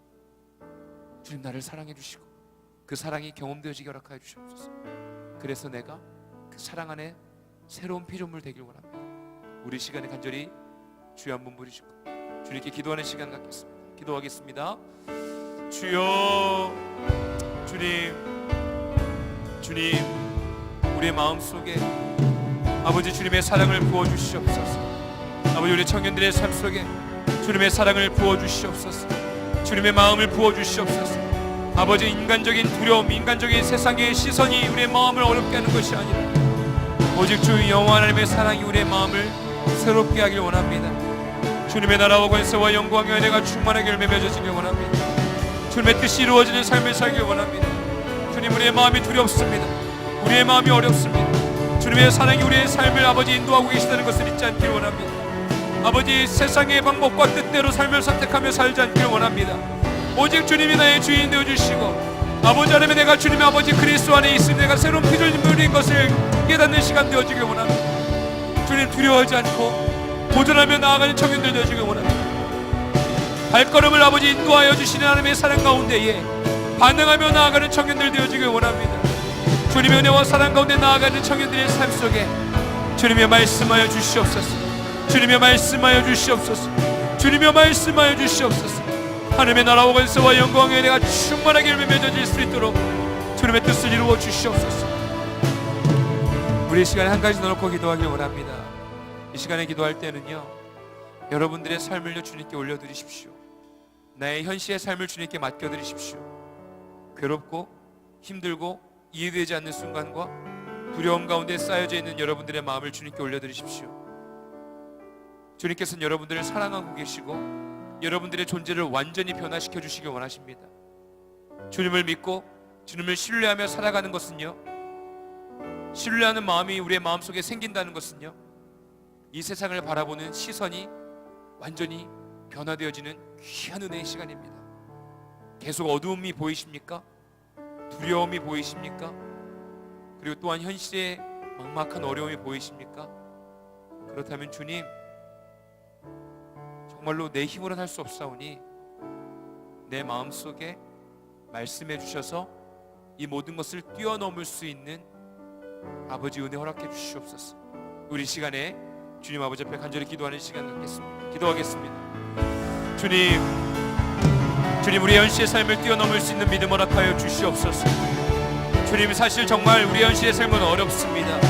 주님 나를 사랑해 주시고 그 사랑이 경험되어지게 허락하여 주시옵소서. 그래서 내가 그 사랑 안에 새로운 피조물 되길 원합니다. 우리 시간에 간절히 주여 한번 부르시고 주님께 기도하는 시간 갖겠습니다. 기도하겠습니다. 주여, 주님, 우리의 마음속에 아버지 주님의 사랑을 부어주시옵소서. 아버지 우리 청년들의 삶 속에 주님의 사랑을 부어주시옵소서. 주님의 마음을 부어주시옵소서. 아버지, 인간적인 두려움, 인간적인 세상의 시선이 우리의 마음을 어렵게 하는 것이 아니라 오직 주 여호와 하나님의 사랑이 우리의 마음을 새롭게 하길 원합니다. 주님의 나라와 권세와 영광의 은혜가 충만하게 열매 맺어지길 원합니다. 주님의 뜻이 이루어지는 삶을 살길 원합니다. 주님, 우리의 마음이 두렵습니다. 우리의 마음이 어렵습니다. 주님의 사랑이 우리의 삶을 아버지 인도하고 계시다는 것을 잊지 않길 원합니다. 아버지, 세상의 방법과 뜻대로 삶을 선택하며 살지 않길 원합니다. 오직 주님이 나의 주인 되어주시고 아버지 하나님의 내가 주님의 아버지 그리스도 안에 있으니 내가 새로운 피조물인 것을 깨닫는 시간 되어지길 원합니다. 주님, 두려워하지 않고 도전하며 나아가는 청년들 되어지길 원합니다. 발걸음을 아버지 인도하여 주시는 하나님의 사랑 가운데에 반응하며 나아가는 청년들 되어지길 원합니다. 주님의 은혜와 사랑 가운데 나아가는 청년들의 삶 속에 주님의 말씀하여 주시옵소서. 주님의 말씀하여 주시옵소서. 주님의 말씀하여 주시옵소서. 하나님의 나라와 권세와 영광의 은혜가 충만하게 열매 맺어질 수 있도록 주님의 뜻을 이루어 주시옵소서. 우리 이 시간에 한 가지 더 놓고 기도하길 원합니다. 이 시간에 기도할 때는요, 여러분들의 삶을요 주님께 올려드리십시오. 나의 현실의 삶을 주님께 맡겨드리십시오. 괴롭고 힘들고 이해되지 않는 순간과 두려움 가운데 쌓여져 있는 여러분들의 마음을 주님께 올려드리십시오. 주님께서는 여러분들을 사랑하고 계시고 여러분들의 존재를 완전히 변화시켜 주시길 원하십니다. 주님을 믿고 주님을 신뢰하며 살아가는 것은요, 신뢰하는 마음이 우리의 마음속에 생긴다는 것은요, 이 세상을 바라보는 시선이 완전히 변화되어지는 귀한 은혜의 시간입니다. 계속 어두움이 보이십니까? 두려움이 보이십니까? 그리고 또한 현실의 막막한 어려움이 보이십니까? 그렇다면 주님, 정말로 내 힘으로는 할 수 없사오니 내 마음속에 말씀해 주셔서 이 모든 것을 뛰어넘을 수 있는 아버지 은혜 허락해 주시옵소서. 우리 시간에 주님 아버지 앞에 간절히 기도하는 시간 갖겠습니다. 기도하겠습니다. 주님, 우리 현실의 삶을 뛰어넘을 수 있는 믿음 허락하여 주시옵소서. 주님, 사실 정말 우리 현실의 삶은 어렵습니다.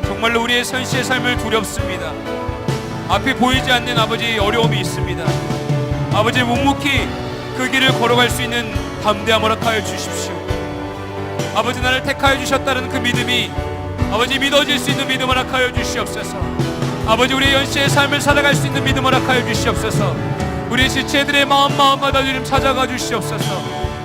정말로 우리의 현실의 삶을 두렵습니다. 앞이 보이지 않는 아버지 어려움이 있습니다. 아버지, 묵묵히 그 길을 걸어갈 수 있는 담대함 허락하여 주십시오. 아버지, 나를 택하여 주셨다는 그 믿음이 아버지 믿어질 수 있는 믿음 허락하여 주시옵소서. 아버지, 우리의 현실의 삶을 살아갈 수 있는 믿음 허락하여 주시옵소서. 우리 지체들의 마음마다 주님 찾아가 주시옵소서.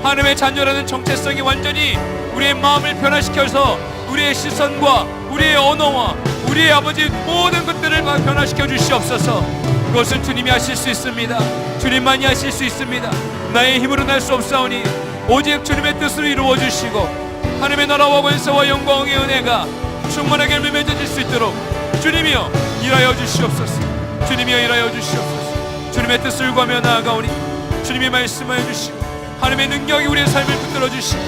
하나님의 자녀라는 정체성이 완전히 우리의 마음을 변화시켜서 우리의 시선과 우리의 언어와 우리의 아버지 모든 것들을 변화시켜 주시옵소서. 그것은 주님이 하실 수 있습니다. 주님만이 하실 수 있습니다. 나의 힘으로는 할 수 없사오니 오직 주님의 뜻으로 이루어 주시고 하나님의 나라와 권세와 영광의 은혜가 충만하게 맺어질 수 있도록 주님이여 일하여 주시옵소서. 주님이여 일하여 주시옵소서. 주님의 뜻을 구하며 나아가오니 주님이 말씀하여 주시고 하나님의 능력이 우리의 삶을 붙들어 주시고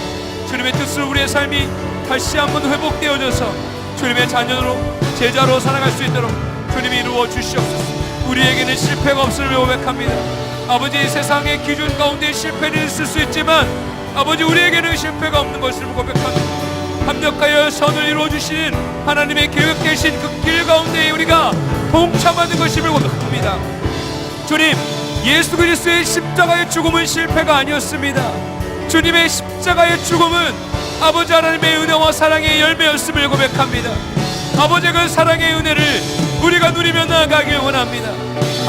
주님의 뜻으로 우리의 삶이 다시 한번 회복되어져서 주님의 자녀로 제자로 살아갈 수 있도록 주님이 이루어 주시옵소서. 우리에게는 실패가 없음을 고백합니다. 아버지, 세상의 기준 가운데 실패는 있을 수 있지만 아버지, 우리에게는 실패가 없는 것을 고백합니다. 합력하여 선을 이루어 주시는 하나님의 계획되신 그 길 가운데 우리가 동참하는 것임을 고백합니다. 주님, 예수 그리스도의 십자가의 죽음은 실패가 아니었습니다. 주님의 십자가의 죽음은 아버지 하나님의 은혜와 사랑의 열매였음을 고백합니다. 아버지, 그 사랑의 은혜를 우리가 누리며 나아가길 원합니다.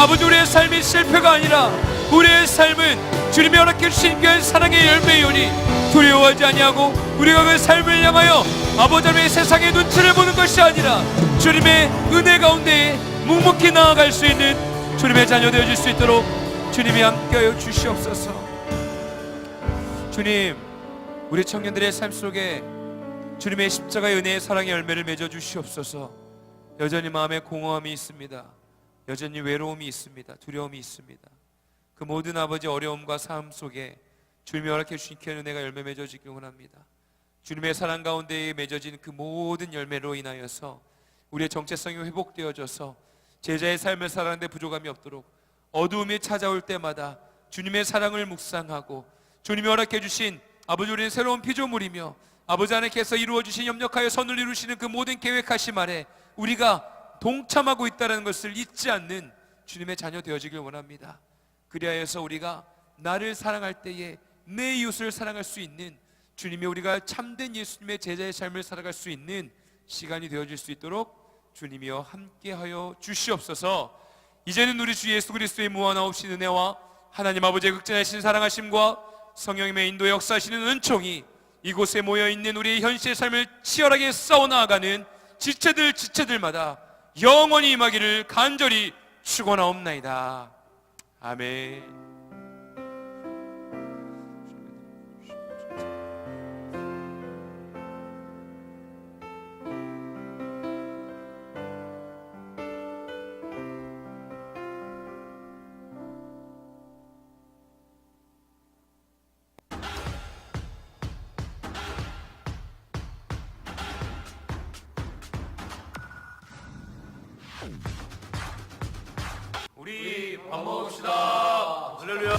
아버지, 우리의 삶이 실패가 아니라 우리의 삶은 주님이 허락해 주신 귀한 사랑의 열매이오니 두려워하지 아니하고 우리가 그 삶을 향하여 아버지 하나님의 세상의 눈치를 보는 것이 아니라 주님의 은혜 가운데 묵묵히 나아갈 수 있는 주님의 자녀 되어질 수 있도록 주님이 함께하여 주시옵소서. 주님, 우리 청년들의 삶 속에 주님의 십자가의 은혜의 사랑의 열매를 맺어 주시옵소서. 여전히 마음에 공허함이 있습니다. 여전히 외로움이 있습니다. 두려움이 있습니다. 그 모든 아버지 어려움과 삶 속에 주님이 허락해 주신 귀한 은혜가 열매 맺어지길 원합니다. 주님의 사랑 가운데 맺어진 그 모든 열매로 인하여서 우리의 정체성이 회복되어져서 제자의 삶을 살아가는 데 부족함이 없도록 어두움이 찾아올 때마다 주님의 사랑을 묵상하고 주님이 허락해 주신 아버지, 우리는 새로운 피조물이며 아버지 하나님께서 이루어 주신 협력하여 선을 이루시는 그 모든 계획하심 아래 우리가 동참하고 있다는 것을 잊지 않는 주님의 자녀 되어지길 원합니다. 그리하여서 우리가 나를 사랑할 때에 내 이웃을 사랑할 수 있는 주님이 우리가 참된 예수님의 제자의 삶을 살아갈 수 있는 시간이 되어질 수 있도록 주님이여 함께하여 주시옵소서. 이제는 우리 주 예수 그리스도의 무한하 없이 은혜와 하나님 아버지의 극진하신 사랑하심과 성령님의 인도에 역사하시는 은총이 이곳에 모여있는 우리의 현실의 삶을 치열하게 싸워나가는 지체들마다 영원히 임하기를 간절히 축원하옵나이다. 아멘. 우리 밥 먹읍시다. 할렐루야.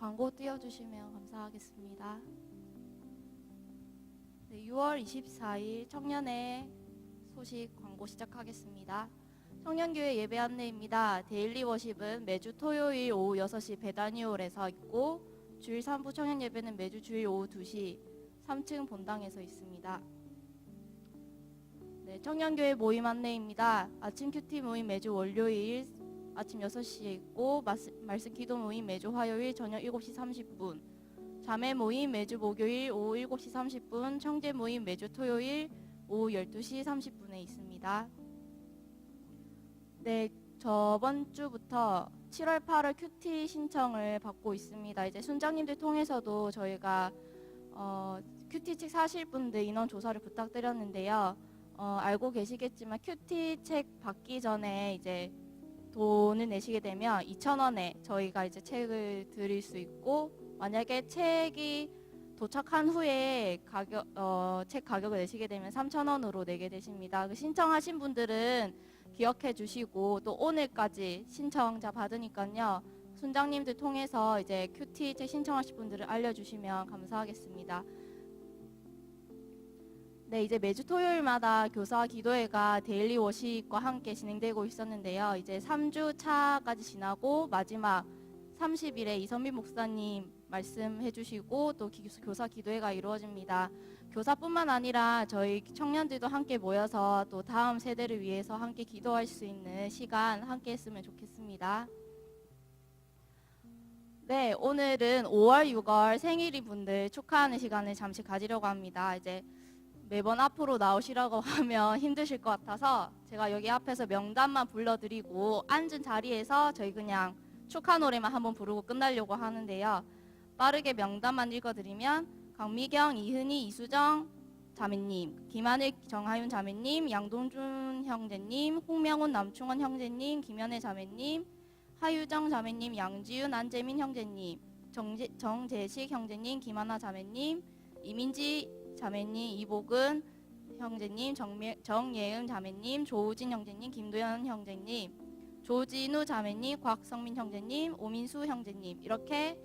광고 띄워주시면 감사하겠습니다. 네, 6월 24일 청년의 소식 광고 시작하겠습니다. 청년교회 예배 안내입니다. 데일리 워십은 매주 토요일 오후 6시 베다니홀에서 있고 주일 3부 청년 예배는 매주 주일 오후 2시 3층 본당에서 있습니다. 네, 청년교회 모임 안내입니다. 아침 큐티 모임 매주 월요일 아침 6시에 있고 말씀 기도 모임 매주 화요일 저녁 7시 30분, 자매 모임 매주 목요일 오후 7시 30분, 청제 모임 매주 토요일 오후 12시 30분에 있습니다. 네, 저번 주부터 7월 8월 큐티 신청을 받고 있습니다. 이제 순장님들 통해서도 저희가 큐티 책 사실 분들 인원 조사를 부탁드렸는데요. 알고 계시겠지만 큐티 책 받기 전에 이제 돈을 내시게 되면 2,000원에 저희가 이제 책을 드릴 수 있고, 만약에 책이 도착한 후에 책 가격을 내시게 되면 3,000원으로 내게 되십니다. 신청하신 분들은 기억해 주시고, 또 오늘까지 신청자 받으니까요, 순장님들 통해서 이제 큐티 책 신청하실 분들을 알려주시면 감사하겠습니다. 네, 이제 매주 토요일마다 교사 기도회가 데일리 워십과 함께 진행되고 있었는데요. 이제 3주 차까지 지나고 마지막 30일에 이선민 목사님 말씀해 주시고 또 교사 기도회가 이루어집니다. 교사뿐만 아니라 저희 청년들도 함께 모여서 또 다음 세대를 위해서 함께 기도할 수 있는 시간 함께 했으면 좋겠습니다. 네, 오늘은 5월, 6월 생일인 분들 축하하는 시간을 잠시 가지려고 합니다. 이제 매번 앞으로 나오시라고 하면 힘드실 것 같아서 제가 여기 앞에서 명단만 불러드리고 앉은 자리에서 저희 그냥 축하 노래만 한번 부르고 끝나려고 하는데요. 빠르게 명단만 읽어드리면 강미경, 이은희, 이수정 자매님, 김하늘, 정하윤 자매님, 양동준 형제님, 홍명훈, 남충원 형제님, 김현애 자매님, 하유정 자매님, 양지윤, 안재민 형제님, 정재식 형제님, 김하나 자매님, 이민지 자매님, 이복은 형제님, 정예은 자매님, 조우진 형제님, 김도현 형제님, 조진우 자매님, 곽성민 형제님, 오민수 형제님, 이렇게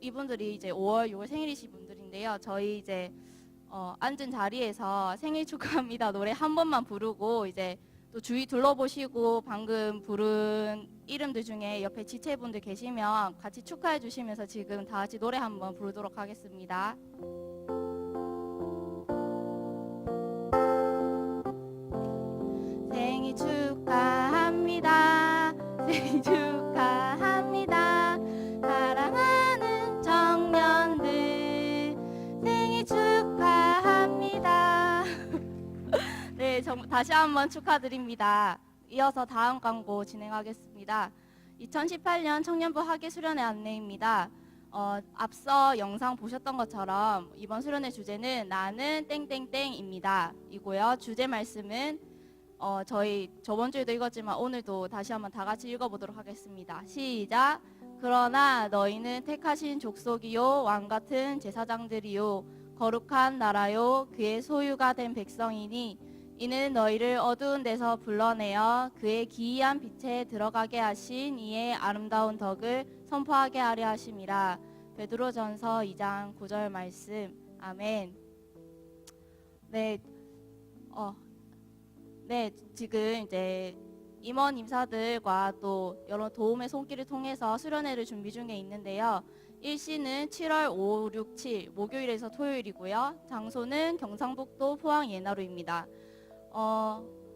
이분들이 이제 5월, 6월 생일이신 분들인데요. 저희 이제 앉은 자리에서 생일 축하합니다 노래 한 번만 부르고 이제 또 주위 둘러보시고 방금 부른 이름들 중에 옆에 지체분들 계시면 같이 축하해 주시면서 지금 다 같이 노래 한번 부르도록 하겠습니다. 생일 축하합니다. 생일 축하합니다. 사랑하는 청년들 생일 축하합니다. 네, 다시 한번 축하드립니다. 이어서 다음 광고 진행하겠습니다. 2018년 청년부 학예 수련회 안내입니다. 앞서 영상 보셨던 것처럼 이번 수련회 주제는 나는 땡땡땡입니다. 이고요. 주제 말씀은 저희 저번 주에도 읽었지만 오늘도 다시 한번 다 같이 읽어보도록 하겠습니다. 시작. 그러나 너희는 택하신 족속이요 왕같은 제사장들이요 거룩한 나라요 그의 소유가 된 백성이니 이는 너희를 어두운 데서 불러내어 그의 기이한 빛에 들어가게 하신 이의 아름다운 덕을 선포하게 하려 하심이라. 베드로전서 2장 9절 말씀. 아멘. 네, 지금 이제 임원 임사들과 또 여러 도움의 손길을 통해서 수련회를 준비 중에 있는데요. 일시는 7월 5, 6, 7 목요일에서 토요일이고요. 장소는 경상북도 포항 예나루입니다.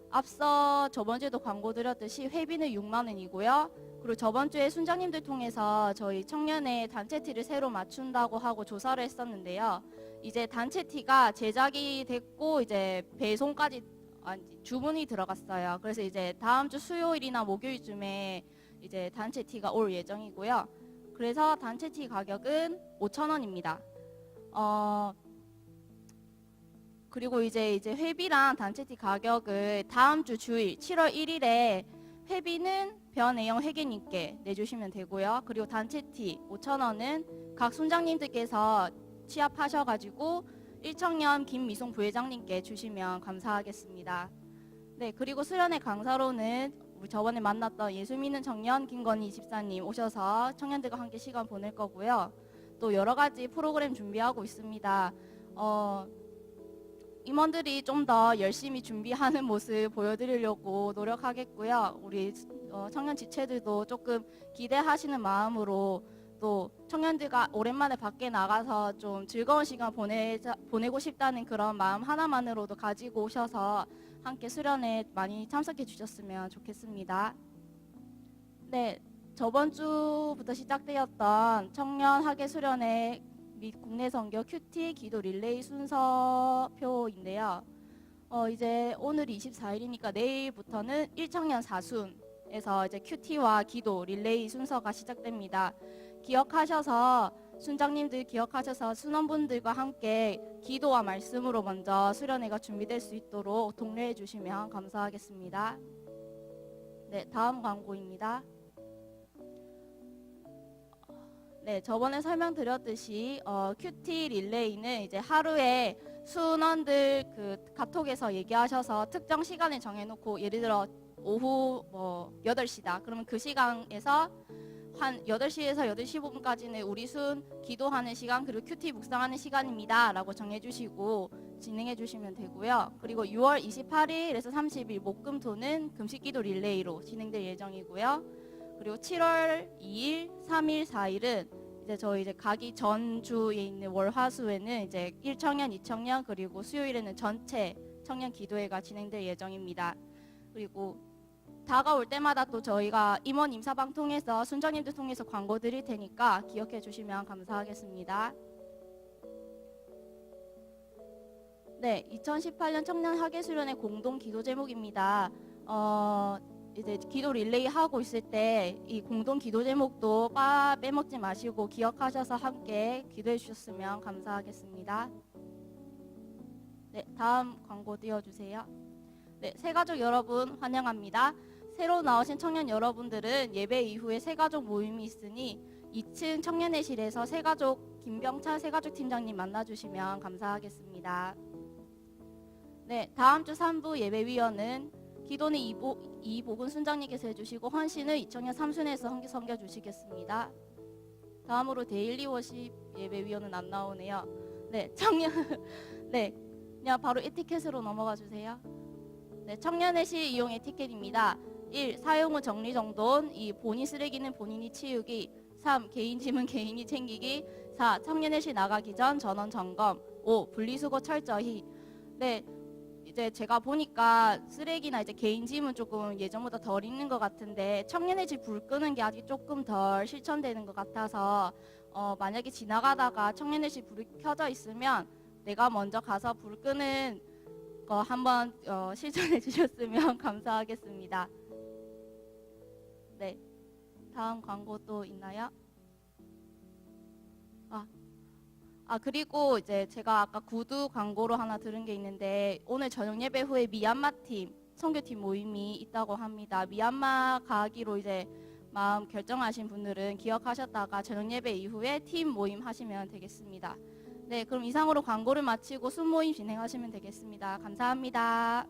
앞서 저번 주에도 광고 드렸듯이 회비는 6만 원이고요. 그리고 저번 주에 순장님들 통해서 저희 청년회 단체 티를 새로 맞춘다고 하고 조사를 했었는데요. 이제 단체 티가 제작이 됐고 이제 배송까지 주문이 들어갔어요. 그래서 이제 다음 주 수요일이나 목요일쯤에 이제 단체 티가 올 예정이고요. 그래서 단체 티 가격은 5,000원입니다. 그리고 이제 회비랑 단체 티 가격을 다음 주 주일 7월 1일에 회비는 변애영 회계님께 내주시면 되고요. 그리고 단체 티 5,000원은 각 순장님들께서 취합하셔가지고 1청년 김미송 부회장님께 주시면 감사하겠습니다. 네, 그리고 수련회 강사로는 우리 저번에 만났던 예수 믿는 청년 김건희 집사님 오셔서 청년들과 함께 시간 보낼 거고요. 또 여러 가지 프로그램 준비하고 있습니다. 임원들이 좀 더 열심히 준비하는 모습 보여드리려고 노력하겠고요. 우리 청년 지체들도 조금 기대하시는 마음으로 또 청년들과 오랜만에 밖에 나가서 좀 즐거운 시간 보내고 싶다는 그런 마음 하나만으로도 가지고 오셔서 함께 수련회 많이 참석해 주셨으면 좋겠습니다. 네, 저번 주부터 시작되었던 청년 학예 수련회 및 국내 선교 큐티 기도 릴레이 순서표인데요. 이제 오늘 24일이니까 내일부터는 1청년 4순에서 이제 큐티와 기도 릴레이 순서가 시작됩니다. 기억하셔서 순장님들 기억하셔서 순원분들과 함께 기도와 말씀으로 먼저 수련회가 준비될 수 있도록 독려해 주시면 감사하겠습니다. 네, 다음 광고입니다. 네, 저번에 설명드렸듯이 큐티 릴레이는 이제 하루에 순원들 그 카톡에서 얘기하셔서 특정 시간을 정해놓고 예를 들어 오후 8시다. 그러면 그 시간에서 한 8시에서 8시 15분까지는 우리 순 기도하는 시간 그리고 큐티 묵상하는 시간입니다 라고 정해주시고 진행해 주시면 되고요. 그리고 6월 28일에서 30일 목금토는 금식기도 릴레이로 진행될 예정이고요. 그리고 7월 2일, 3일, 4일은 이제 저희 이제 가기 전주에 있는 월화수에는 이제 1청년, 2청년 그리고 수요일에는 전체 청년 기도회가 진행될 예정입니다. 그리고 다가올 때마다 또 저희가 임원 임사방 통해서 순장님들 통해서 광고 드릴 테니까 기억해 주시면 감사하겠습니다. 네, 2018년 청년 학예 수련회 공동 기도 제목입니다. 이제 기도 릴레이 하고 있을 때 이 공동 기도 제목도 빼먹지 마시고 기억하셔서 함께 기도해 주셨으면 감사하겠습니다. 네, 다음 광고 띄워주세요. 네, 새가족 여러분 환영합니다. 새로 나오신 청년 여러분들은 예배 이후에 새가족 모임이 있으니 2층 청년회실에서 새가족 김병찬 새가족 팀장님 만나주시면 감사하겠습니다. 네, 다음 주 3부 예배위원은 기도는 이복은 순장님께서 해주시고 헌신을 2청년 3순에서 섬겨주시겠습니다. 다음으로 데일리 워십 예배위원은 안 나오네요. 네, 청년 네, 그냥 바로 에티켓으로 넘어가 주세요. 네, 청년회실 이용 에티켓입니다. 1. 사용 후 정리정돈. 2. 본인 쓰레기는 본인이 치우기. 3. 개인 짐은 개인이 챙기기. 4. 청년회실 나가기 전 전원 점검. 5. 분리수거 철저히. 네, 이제 제가 보니까 쓰레기나 이제 개인 짐은 조금 예전보다 덜 있는 것 같은데 청년회실 불 끄는 게 아직 조금 덜 실천되는 것 같아서 만약에 지나가다가 청년회실 불이 켜져 있으면 내가 먼저 가서 불 끄는 거 한번 실천해 주셨으면 감사하겠습니다. 네, 다음 광고 또 있나요? 그리고 이제 제가 아까 구두 광고로 하나 들은 게 있는데 오늘 저녁 예배 후에 미얀마 팀 선교팀 모임이 있다고 합니다. 미얀마 가기로 이제 마음 결정하신 분들은 기억하셨다가 저녁 예배 이후에 팀 모임 하시면 되겠습니다. 네, 그럼 이상으로 광고를 마치고 순모임 진행하시면 되겠습니다. 감사합니다.